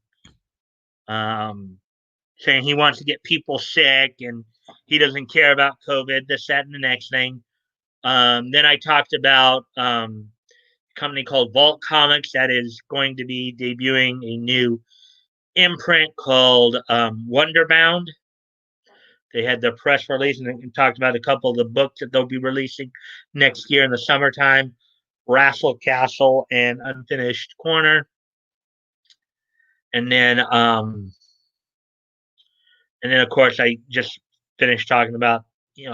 um, saying he wants to get people sick and he doesn't care about COVID, this, that, and the next thing. Then I talked about a company called Vault Comics that is going to be debuting a new imprint called Wonderbound. They had their press release and talked about a couple of the books that they'll be releasing next year in the summertime. Rassel Castle and Unfinished Corner. And then of course I just finished talking about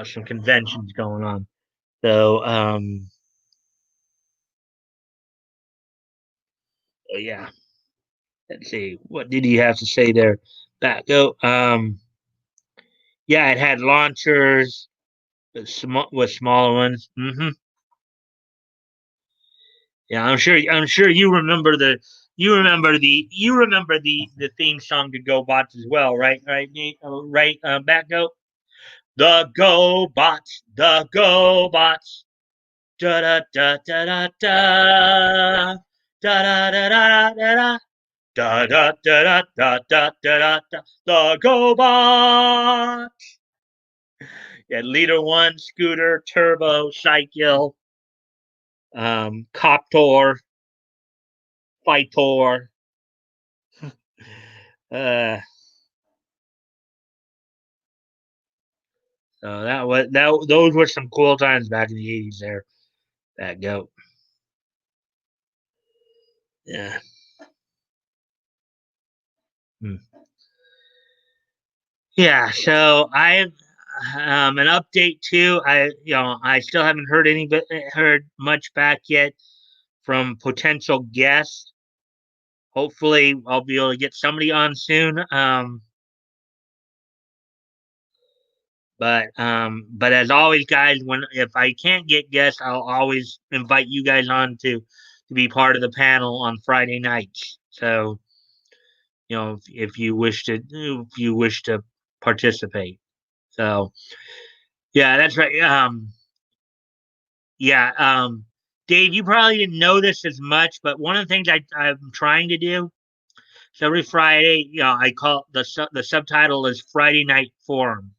some conventions going on. So yeah, let's see, what did he have to say there? Back go. Yeah, it had launchers with smaller ones. Yeah, I'm sure you remember the theme song to GoBots as well, right? Right, Nate? Right, back go. The GoBots, the GoBots. Da da da da da da. Da da da da da da da da da da da da da. The GoBots. Yeah, Leader One, Scooter, Turbo, Cycle, Coptor, Fightor. Uh, so those were some cool times back in the '80s. There, that go. Yeah. Hmm. Yeah. So I've an update too. I still haven't heard much back yet from potential guests. Hopefully, I'll be able to get somebody on soon. But as always, guys, when if I can't get guests, I'll always invite you guys on to be part of the panel on Friday nights. So if you wish to participate. So yeah, that's right. Yeah. Dave, you probably didn't know this as much, but one of the things I'm trying to do. So every Friday, I call the subtitle is Friday Night Forum.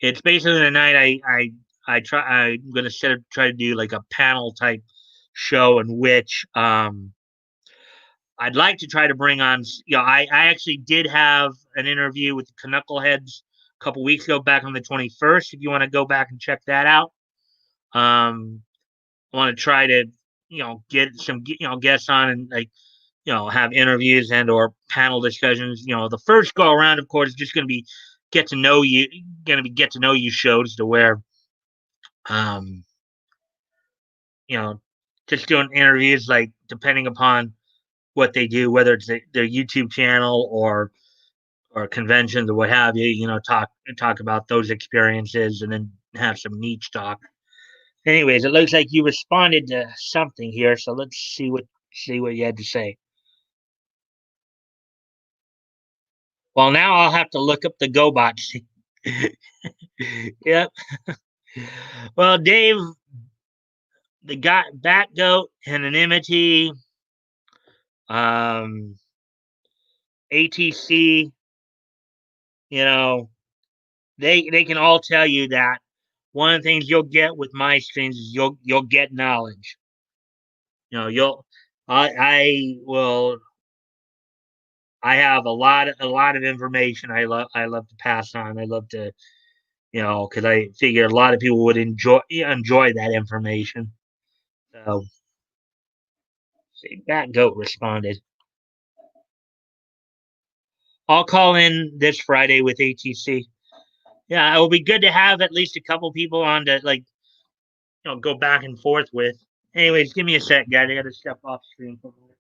It's basically the night I'm gonna try to do like a panel type show in which I'd like to try to bring on. I actually did have an interview with the Knuckleheads a couple weeks ago, back on the 21st. If you want to go back and check that out, I want to try to get some guests on and like have interviews and or panel discussions. The first go around, of course, is just going to be get to know you, get to know you shows to where, um, you know, just doing interviews like depending upon what they do, whether it's their YouTube channel or conventions or what have you. Talk about those experiences and then have some niche talk. Anyways, it looks like you responded to something here, so let's see what you had to say. Well, now I'll have to look up the GoBots. Yep. Well, Dave, the Bat Goat, Anonymity, um, ATC, you know, they can all tell you that one of the things you'll get with my streams is you'll get knowledge. You'll I will I have a lot of information I love to pass on. I love to because I figure a lot of people would enjoy that information. So, see, that goat responded. I'll call in this Friday with ATC. Yeah, it will be good to have at least a couple people on to go back and forth with. Anyways, give me a sec, guys. I got to step off screen for a minute.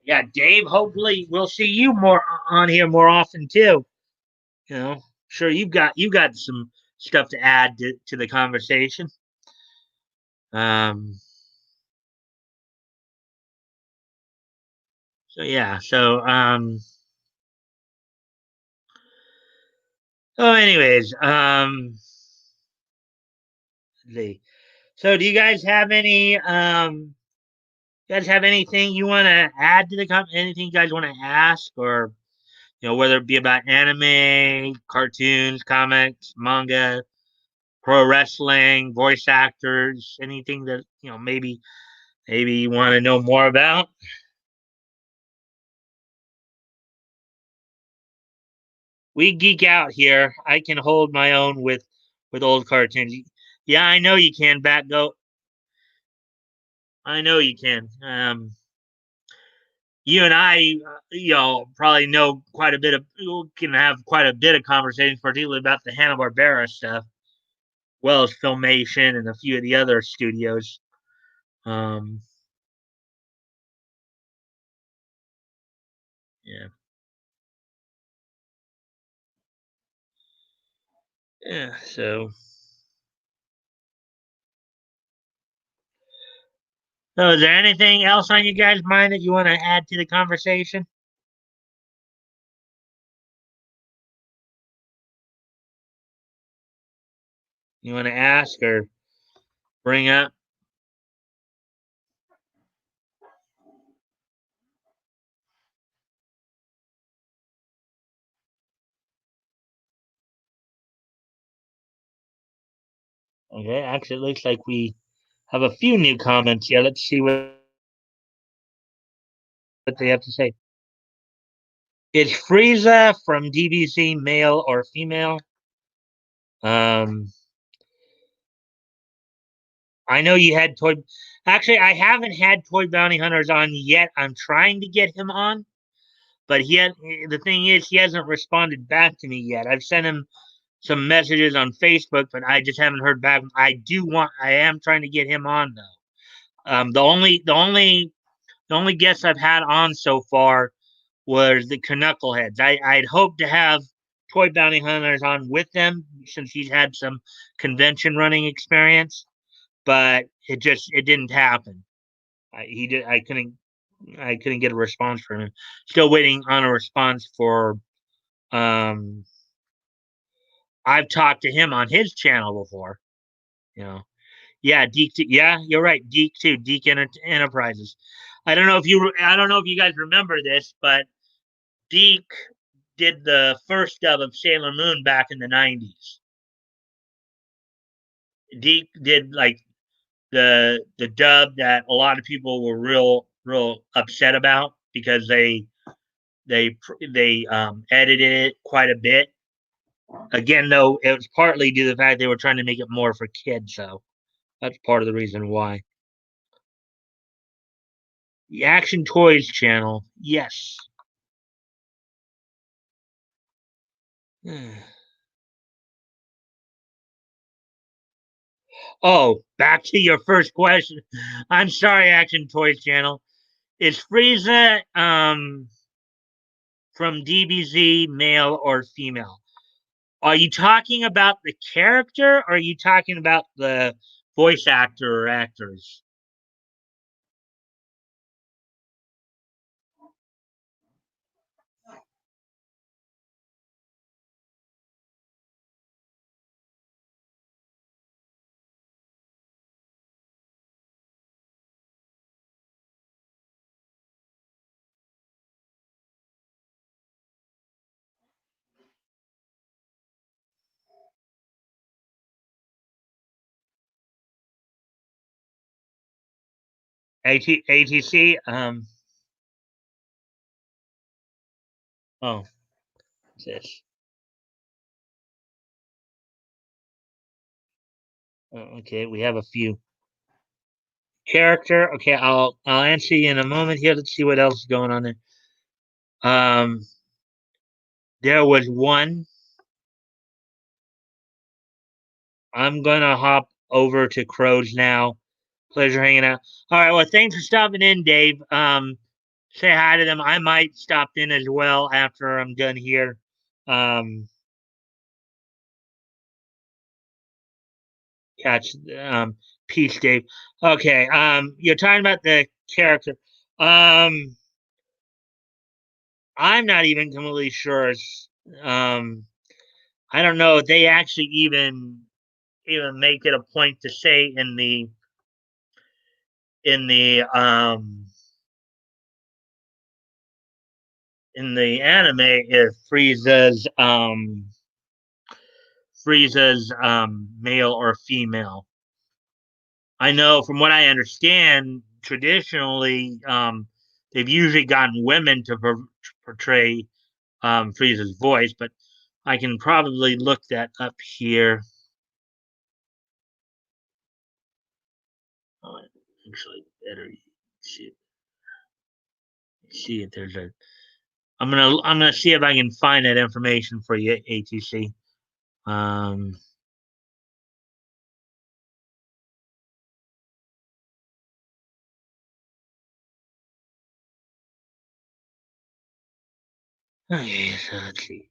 Yeah, Dave. Hopefully, we'll see you more on here more often too. Sure you got some stuff to add to the conversation. Um. So yeah. So anyways. Let's see. So do you guys have any you guys have anything you want to add to the anything you guys want to ask, or whether it be about anime, cartoons, comics, manga, pro wrestling, voice actors, anything that maybe you want to know more about? We geek out here. I can hold my own with old cartoons. Yeah, I know you can, Bat Goat. I know you can. You and I, probably know quite a bit of, can have quite a bit of conversation, particularly about the Hanna Barbera stuff, well as Filmation and a few of the other studios. Um, yeah, yeah. So, is there anything else on you guys' mind that you want to add to the conversation? You want to ask or bring up? Okay, actually, it looks like we have a few new comments here. Let's see what they have to say. Is Frieza from DBZ male or female? Um, I know you had toy. Actually, I haven't had Toy Bounty Hunters on yet. I'm trying to get him on, but the thing is, he hasn't responded back to me yet. I've sent him some messages on Facebook, but I just haven't heard back. I am trying to get him on though. The only guest I've had on so far was the Knuckleheads. I'd hoped to have Toy Bounty Hunters on with them since he's had some convention running experience, but it didn't happen. He did. I couldn't get a response from him. Still waiting on a response for Um, I've talked to him on his channel before. You know, yeah, Deke. Yeah, you're right. Deke too. Deke Enterprises. I don't know if you guys remember this, but Deke did the first dub of Sailor Moon back in the '90s. Deke did like the dub that a lot of people were real upset about because they edited it quite a bit. Again, though, it was partly due to the fact they were trying to make it more for kids. So that's part of the reason why. The Action Toys channel, yes. Oh, back to your first question. I'm sorry, Action Toys channel. Is Frieza from DBZ male or female? Are you talking about the character or are you talking about the voice actor or actors? ATC? Oh, what's this? Oh, okay, we have a few. Character. Okay, I'll answer you in a moment here. Let's see what else is going on there. Um, there was one. I'm gonna hop over to Crows now. Pleasure hanging out. All right. Well, thanks for stopping in, Dave. Say hi to them. I might stop in as well after I'm done here. Um, catch. Peace, Dave. Okay. You're talking about the character. Um, I'm not even completely sure. Um, I don't know if they actually even make it a point to say in the um in the anime if Frieza's male or female. I know from what I understand, traditionally, they've usually gotten women to portray Frieza's voice, but I can probably look that up here. Oh, actually, better see, see if there's a. I'm gonna see if I can find that information for you, ATC. Um, okay, so let's see.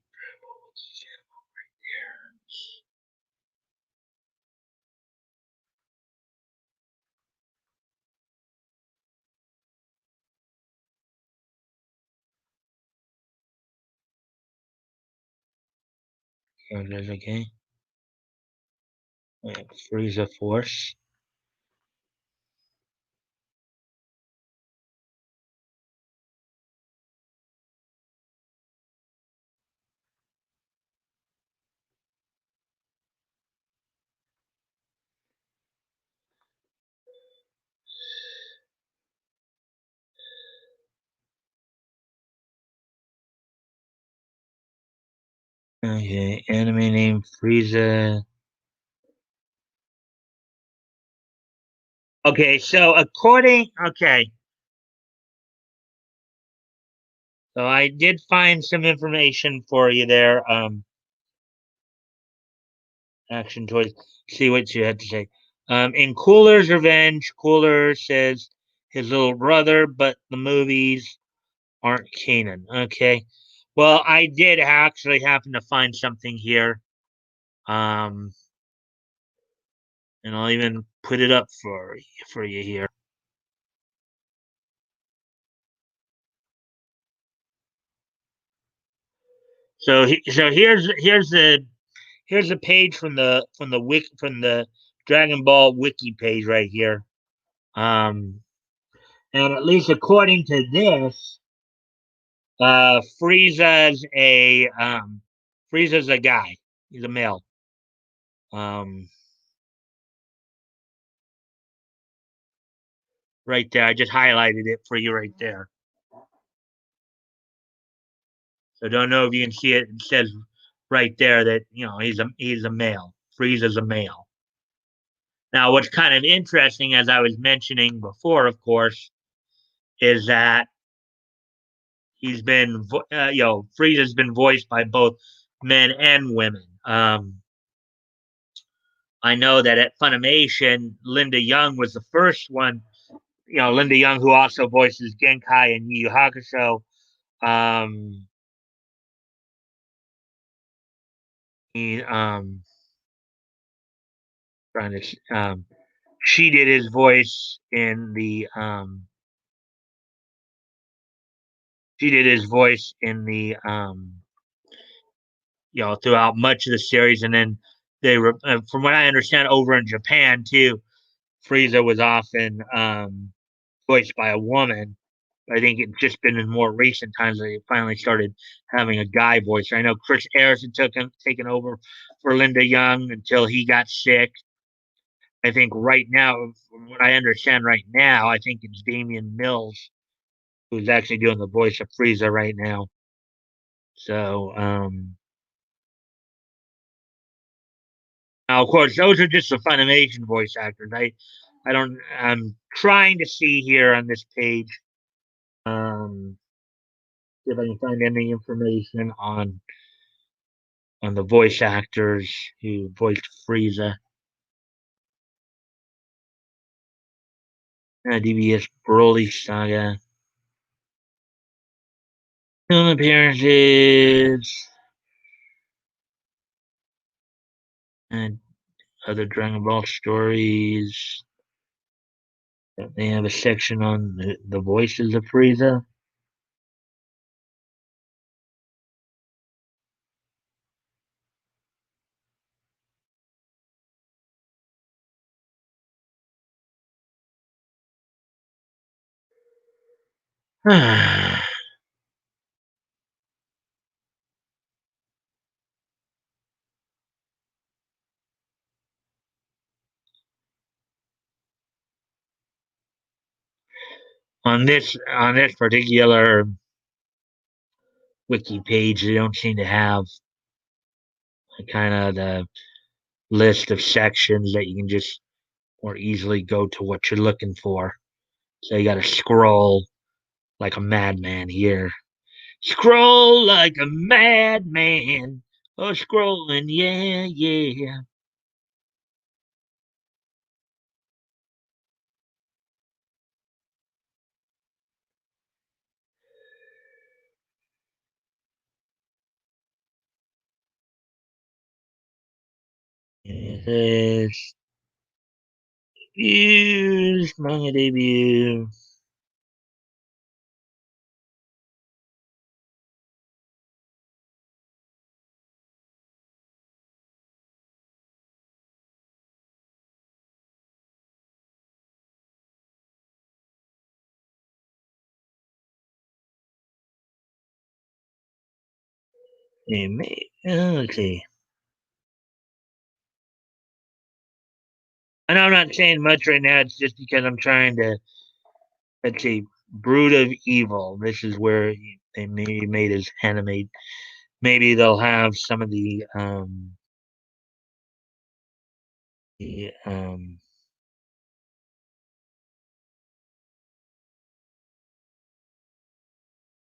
Here it is, okay. Frieza Force. Okay, anime name Frieza. Okay, so so I did find some information for you there. Action Toys. See what you had to say. In Cooler's Revenge, Cooler says his little brother, but the movies aren't canon. Okay. Well, I did actually happen to find something here. Um, and I'll even put it up for you here. So here's the page from the Dragon Ball wiki page right here. Um, and at least according to this, Frieza's a guy. He's a male. Um, right there, I just highlighted it for you right there. So don't know if you can see it. It says right there that he's a male. Frieza's a male. Now, what's kind of interesting, as I was mentioning before, of course, is that Frieza's been voiced by both men and women. I know that at Funimation, Linda Young was the first one. Linda Young, who also voices Genkai and Yu Yu Hakusho. Um, he, trying to, she did his voice in the she did his voice in the throughout much of the series, and then they were, from what I understand, over in Japan too. Frieza was often voiced by a woman. I think it's just been in more recent times that they finally started having a guy voice. I know Chris Ayres had taken over for Linda Young until he got sick. I think right now, from what I understand right now, I think it's Damian Mills who's actually doing the voice of Frieza right now. So, now of course, those are just the Funimation voice actors. I don't. I'm trying to see here on this page, um, see if I can find any information on the voice actors who voiced Frieza. DBS Broly Saga. Film appearances and other Dragon Ball stories. They have a section on the voices of Frieza. On this particular wiki page, they don't seem to have kind of the list of sections that you can just more easily go to what you're looking for. So you got to scroll like a madman here. Scroll like a madman. Oh, scrolling, yeah, yeah. Yes. Views, manga debut. Let's see. I know I'm not saying much right now. It's just because I'm trying to, let's see, Brood of Evil. This is where they maybe made his animate. Maybe they'll have some of the the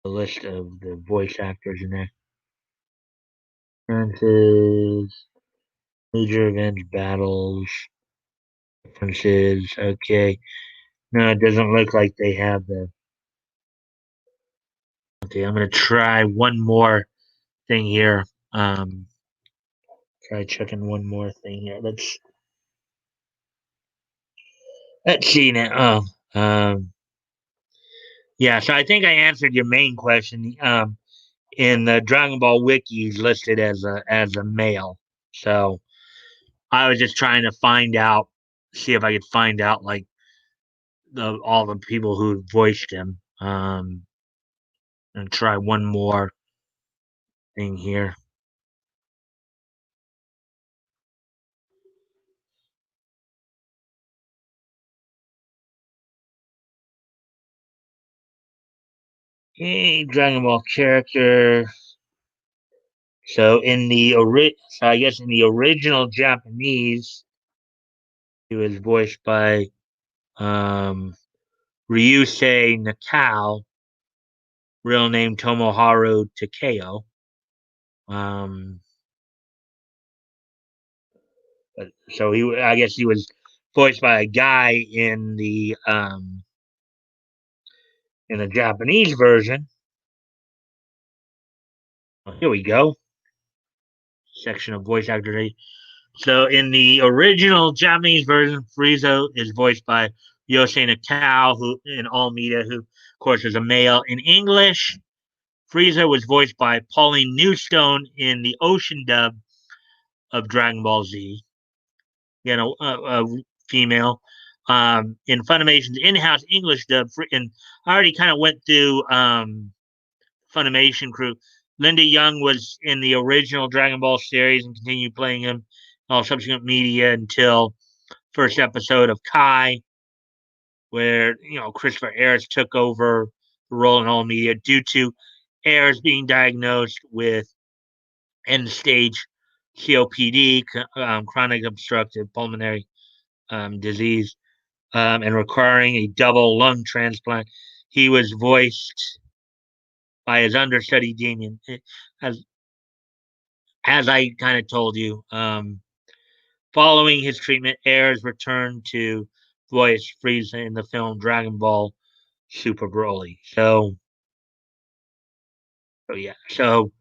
list of the voice actors in there. Appearances, major events, battles, differences. Okay. No, it doesn't look like they have the. Okay, I'm gonna try one more thing here. Try checking one more thing here. Let's see now. Yeah. So I think I answered your main question. in the Dragon Ball wiki, he's listed as a male. So I was just trying to find out, see if I could find out like all the people who voiced him. And try one more thing here. Okay, Dragon Ball character. So I guess in the original Japanese, he was voiced by um, Ryusei Nakao, real name Tomoharu Takeo. Um, so I guess he was voiced by a guy in the Japanese version. Here we go. Section of voice actors. So in the original Japanese version, Frieza is voiced by Yosei Nakao, who in all media, who of course is a male. In English, Frieza was voiced by Pauline Newstone in the Ocean dub of Dragon Ball Z. A female. In Funimation's in-house English dub, and I already kind of went through Funimation crew. Linda Young was in the original Dragon Ball series and continued playing him in all subsequent media until first episode of Kai, where Christopher Ayers took over the role in all media due to Ayers being diagnosed with end stage COPD, chronic obstructive pulmonary disease, and requiring a double lung transplant. He was voiced by his understudy Damien. As as I kind of told you, following his treatment, Ayers returned to voice Frieza in the film Dragon Ball Super Broly. So yeah. So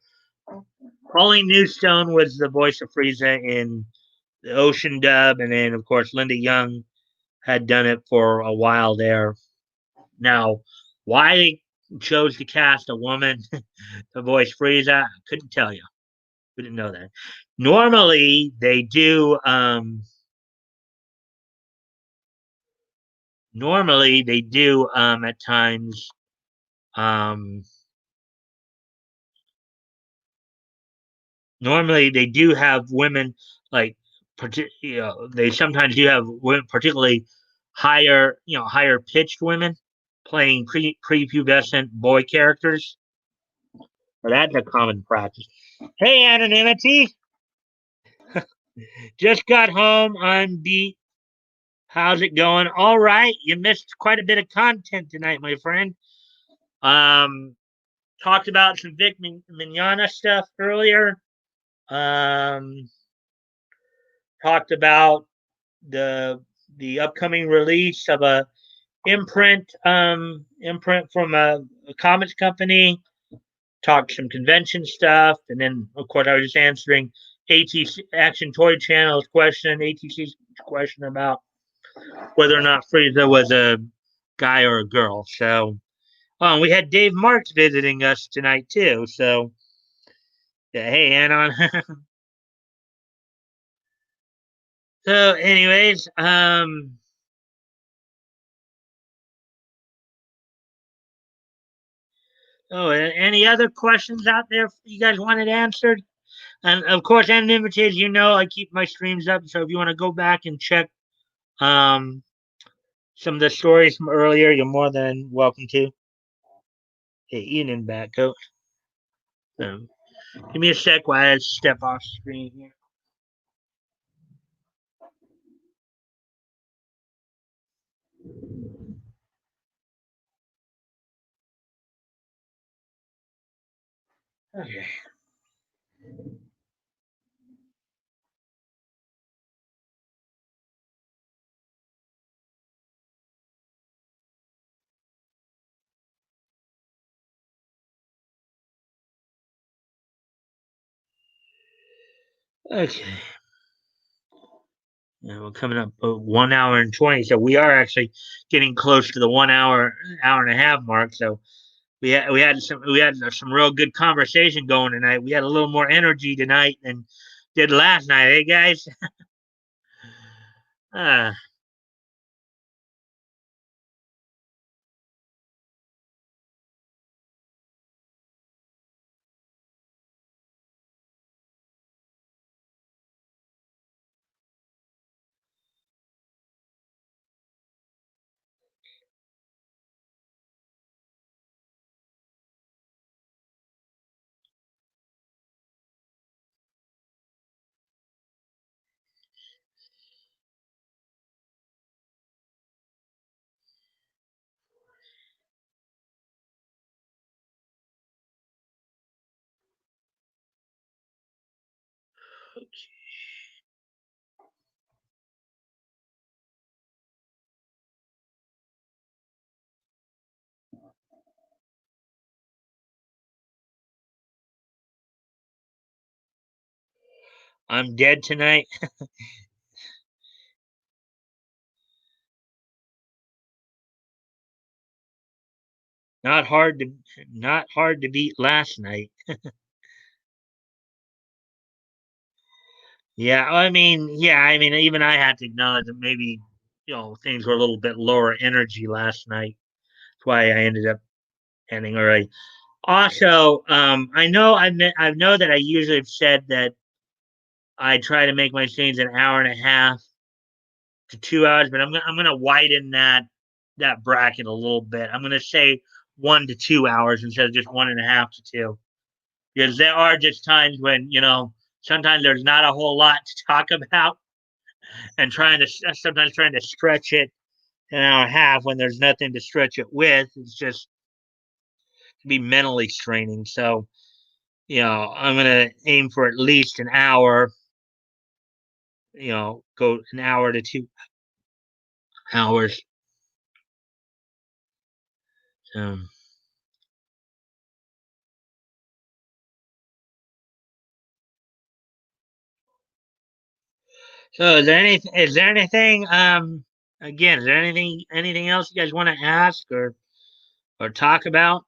Pauline Newstone was the voice of Frieza in the Ocean dub, and then of course Linda Young had done it for a while there. Now, why they chose to cast a woman to voice Frieza, I couldn't tell you. We didn't know that. Normally, they do. Normally, they do at times. Um, Normally, they do have women like, they sometimes do have women, particularly higher pitched women playing prepubescent boy characters. But that's a common practice. Hey, anonymity! Just got home. I'm beat. How's it going? All right. You missed quite a bit of content tonight, my friend. Um, Talked about some Vic Mignogna stuff earlier. Um, Talked about the the upcoming release of a imprint from a comics company. Talked some convention stuff, and then of course I was just answering ATC Action Toy Channel's question, ATC's question about whether or not Frieza was a guy or a girl. So, we had Dave Marks visiting us tonight too. So, yeah, hey, Anon. So, anyways, any other questions out there you guys wanted answered? And of course, anonymity, as you know, I keep my streams up. So if you want to go back and check um, some of the stories from earlier, you're more than welcome to. Hey, Ian back, coach. So, give me a sec while I step off screen here. Okay. Okay. And we're coming up 1 hour and 20. So we are actually getting close to the 1 hour, hour and a half mark. So we had some real good conversation going tonight. We had a little more energy tonight than did last night, hey guys? uh, I'm dead tonight. Not hard to not hard to beat last night. Yeah, even I had to acknowledge that maybe things were a little bit lower energy last night. That's why I ended up ending early. Also, I know that I usually have said that I try to make my streams an hour and a half to 2 hours, but I'm gonna widen that bracket a little bit. I'm gonna say 1 to 2 hours instead of just 1.5 to 2, because there are just times when sometimes there's not a whole lot to talk about, and sometimes trying to stretch it an hour and a half when there's nothing to stretch it with is just be mentally straining. So I'm gonna aim for at least an hour. Go an hour to 2 hours. Um, so is there anything again, is there anything else you guys want to ask or talk about?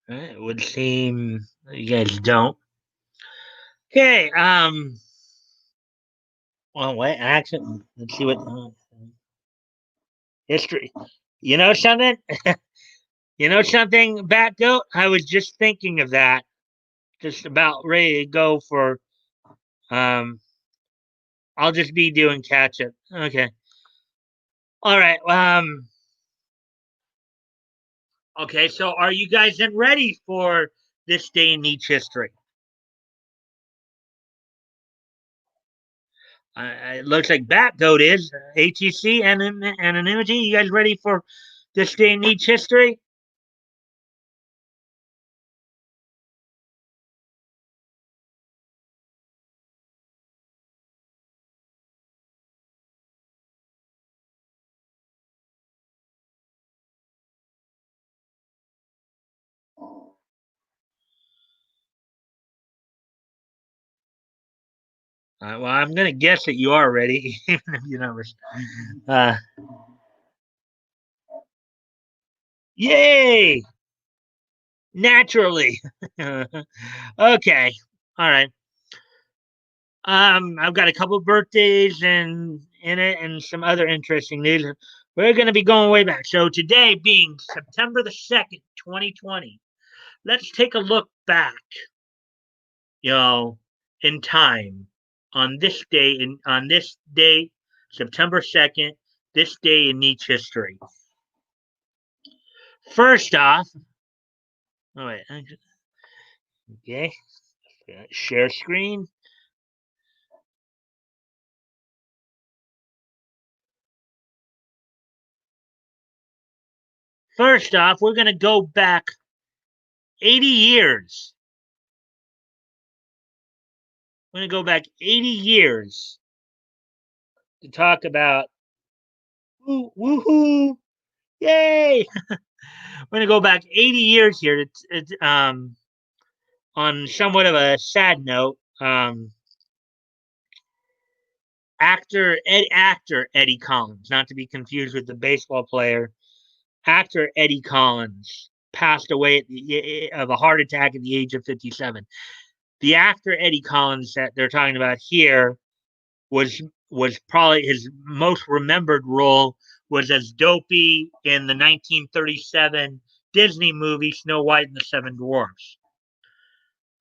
It would seem you guys don't. Okay. Well, wait. Actually, let's see what history. You know something? You know something, Bat Goat? I was just thinking of that. Just about ready to go for. Um, I'll just be doing catch up. Okay. All right. Okay. So, are you guys then ready for this day in Nietzsche history? It looks like Bat Goat is ATC and anonymity. You guys ready for this day in Nietzsche history? Well, I'm gonna guess that you are ready, even if you never. Uh, Yay! Naturally. Okay. All right. I've got a couple of birthdays and in it, and some other interesting news. We're going to be going way back. So today, being September the 2nd, 2020, let's take a look back. You know, in time on this day, September 2nd, this day in Nietzsche history. First off, oh wait, okay, share screen. First off, we're going to go back 80 years. I'm going to go back 80 years to talk about woohoo, yay! We're going to go back 80 years here on somewhat of a sad note. Actor Eddie Collins, not to be confused with the baseball player. Actor Eddie Collins passed away of a heart attack at the age of 57. The actor Eddie Collins that they're talking about here was was probably his most remembered role was as Dopey in the 1937 Disney movie Snow White and the Seven Dwarfs.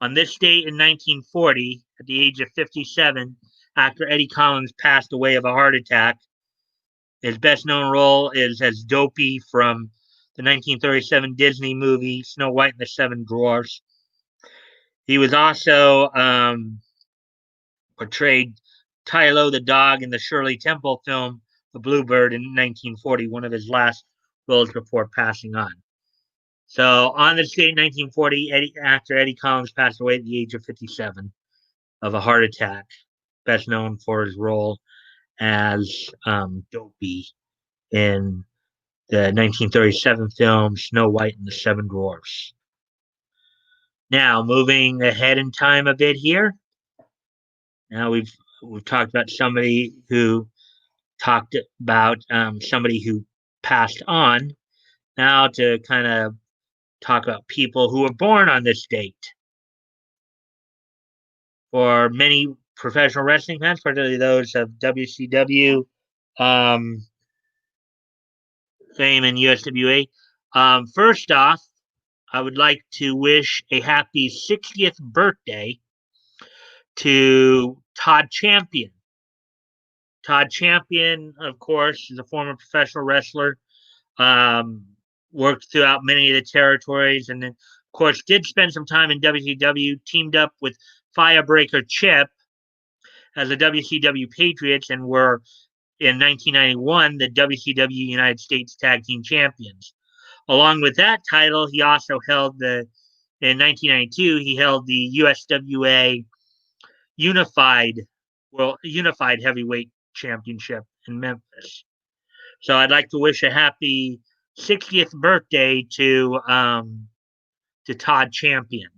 On this date in 1940, at the age of 57, actor Eddie Collins passed away of a heart attack. His best known role is as Dopey from the 1937 Disney movie Snow White and the Seven Dwarfs. He was also portrayed Tylo the dog in the Shirley Temple film The Bluebird in 1940, one of his last roles before passing on. So on this date in 1940, actor Eddie Collins passed away at the age of 57 of a heart attack, best known for his role as Dopey in the 1937 film Snow White and the Seven Dwarfs. Now, moving ahead in time a bit here. Now we've talked about somebody who somebody who passed on. Now to kind of talk about people who were born on this date. For many professional wrestling fans, particularly those of WCW fame and USWA. First off, I would like to wish a happy 60th birthday to Todd Champion. Todd Champion, of course, is a former professional wrestler. Um, Worked throughout many of the territories, and then, of course, did spend some time in WCW. Teamed up with Firebreaker Chip as the WCW Patriots, and were in 1991 the WCW United States Tag Team Champions. Along with that title, he also held in 1992 he held the USWA Unified Unified Heavyweight Championship in Memphis. So I'd like to wish a happy 60th birthday to Todd Champion.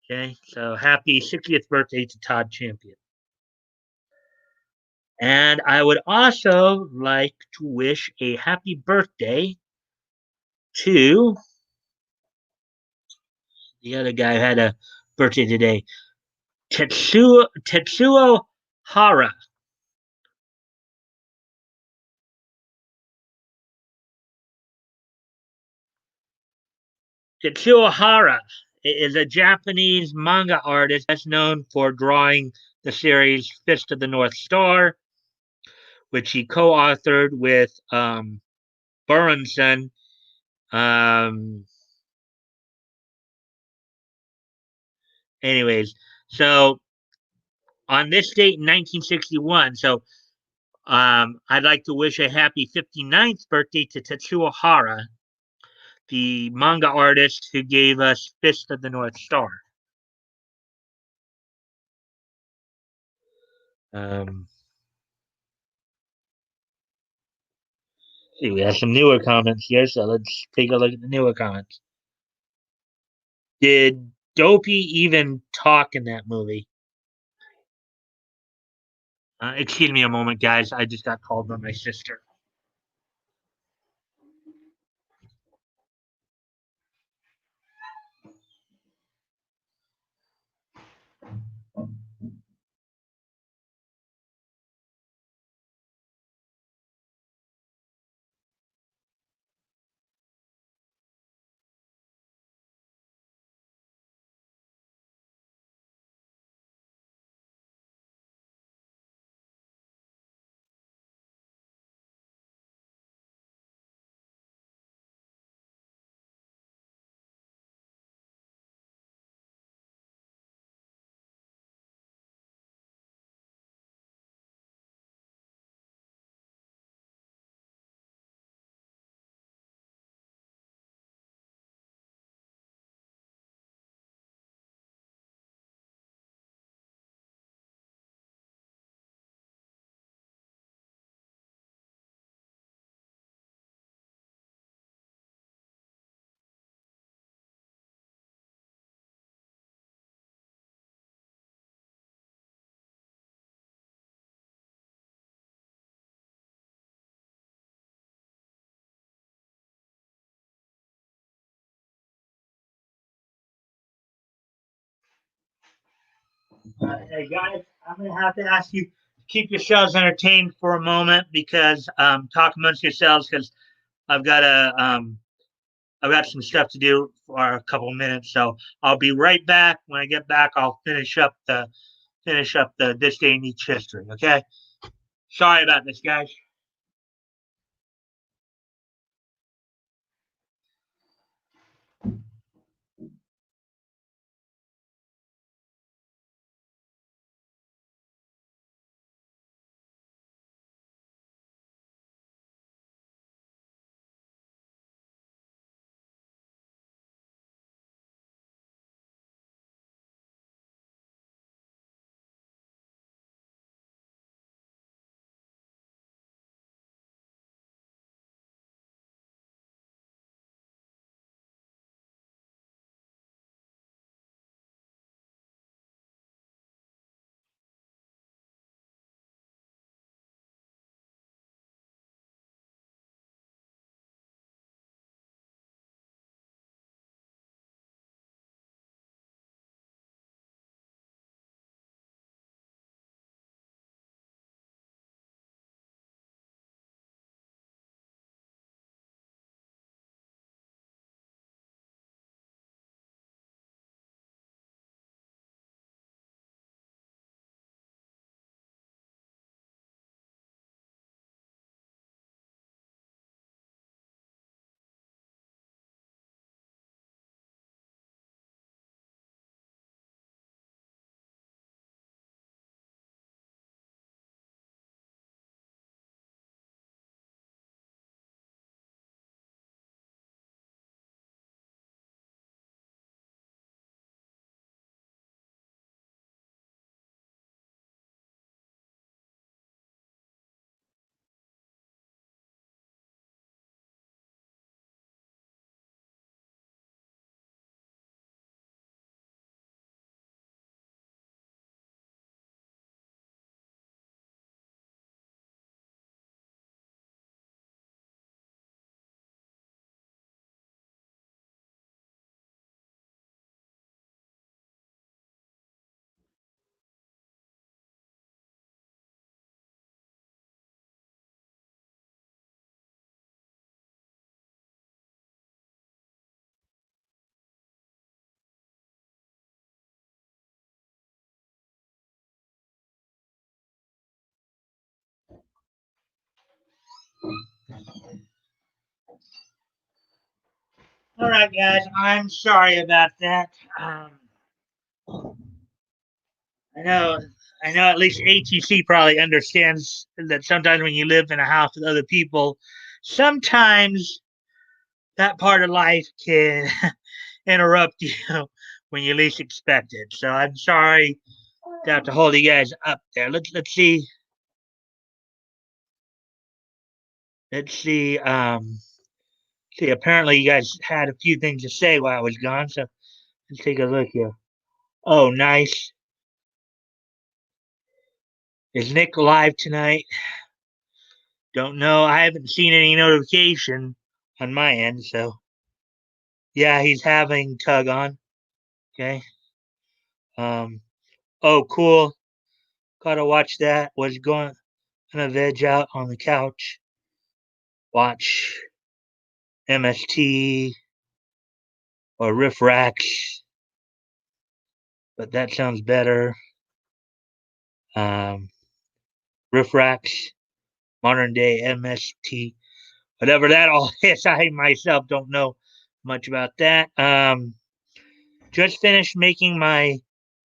Okay, so happy 60th birthday to Todd Champion. And I would also like to wish a happy birthday to the other guy who had a birthday today, Tetsuo Hara. Tetsuo Hara is a Japanese manga artist best known for drawing the series Fist of the North Star, which he co-authored with Buronson. Um, Anyways, so on this date in 1961, so I'd like to wish a happy 59th birthday to Tetsuo Hara, the manga artist who gave us Fist of the North Star. See, we have some newer comments here, so let's take a look at the newer comments. Did Dopey even talk in that movie? Excuse me a moment, guys. I just got called by my sister. Hey guys, I'm gonna have to ask you to keep yourselves entertained for a moment because talk amongst yourselves because I've got a I've got some stuff to do for a couple minutes. So I'll be right back. When I get back, I'll finish up the this day in each history. Okay. Sorry about this, guys. All right, guys. I'm sorry about that. Um, I know. I know. At least ATC probably understands that sometimes when you live in a house with other people, sometimes that part of life can interrupt you when you least expect it. So I'm sorry to have to hold you guys up there. Let's see. Let's see. See. Apparently, you guys had a few things to say while I was gone. So let's take a look here. Oh, nice. Is Nick live tonight? Don't know. I haven't seen any notification on my end. So yeah, he's having tug on. Okay. Um. Oh, cool. Gotta watch that. Was going gonna veg out on the couch. Watch MST or Riff Rax, but that sounds better. Um, Riff Rax, modern day MST, whatever that all is. I myself don't know much about that. Just finished making my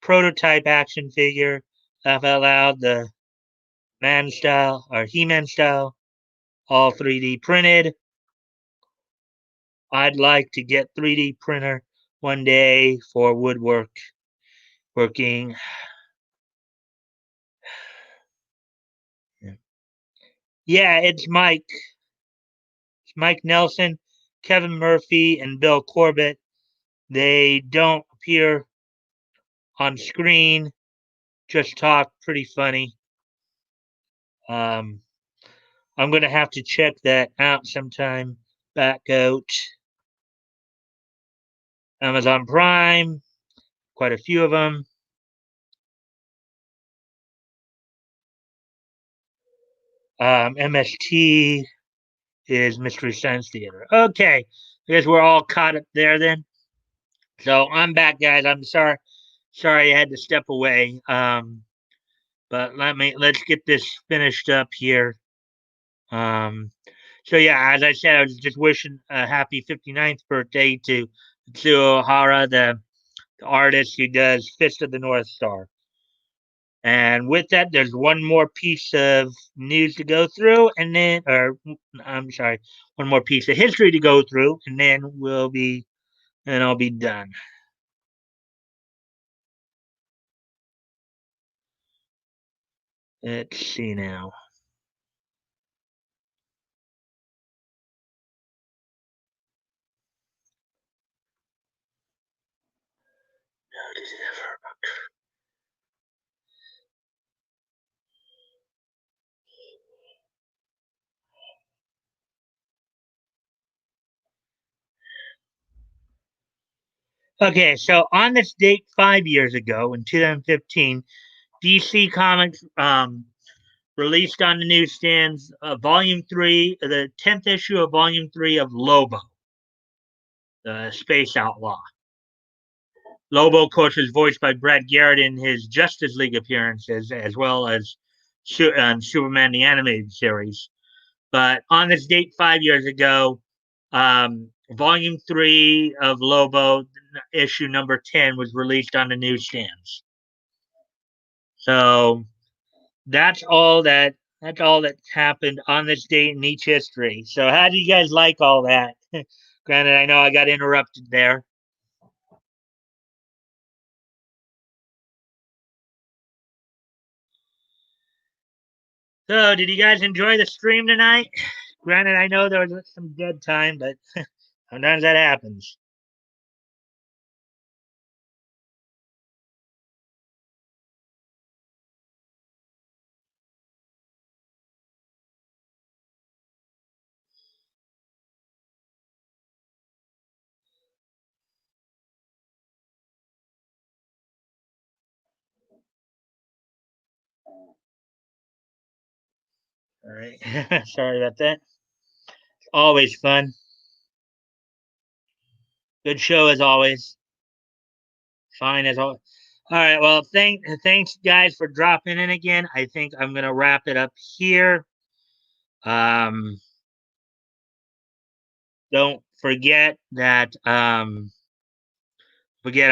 prototype action figure. Laugh out loud, the man style or He-Man style, all 3D printed. I'd like to get 3D printer one day for working. Yeah, It's Mike Nelson, Kevin Murphy, and Bill Corbett. They don't appear on screen, just talk pretty funny. Um, I'm gonna have to check that out sometime. Back out Amazon Prime, quite a few of them. MST is Mystery Science Theater. Okay, I guess we're all caught up there then. So I'm back, guys. I'm sorry I had to step away. But let's get this finished up here. Um, so yeah, as I said, I was just wishing a happy 59th birthday to Tsuo Hara, the artist who does Fist of the North Star. And with that, there's one more piece of news to go through, and then, or I'm sorry, one more piece of history to go through, and then I'll be done. Let's see now. Okay, so on this date 5 years ago, in 2015, DC Comics released on the newsstands Volume 3, the 10th issue of Volume 3 of Lobo, the space outlaw. Lobo, of course, is voiced by Brad Garrett in his Justice League appearances, as well as Superman the Animated Series. But on this date 5 years ago, Volume 3 of Lobo, issue number 10, was released on the newsstands. So that's all that happened on this date in each history. So how do you guys like all that? Granted, I know I got interrupted there. So did you guys enjoy the stream tonight? Granted, I know there was some dead time, but sometimes that happens. All right. Sorry about that. Always fun. Good show as always. Fine as always. All right. Well, thanks guys for dropping in again. I think I'm gonna wrap it up here. Um, don't forget that I'll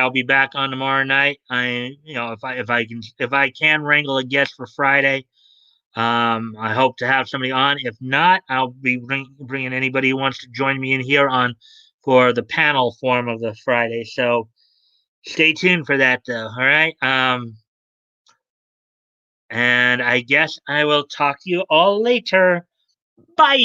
be back on tomorrow night. If I can wrangle a guest for Friday, I hope to have somebody on. If not, I'll be bringing anybody who wants to join me in here on for the panel form of the Friday. So stay tuned for that, though. All right. And I guess I will talk to you all later. Bye.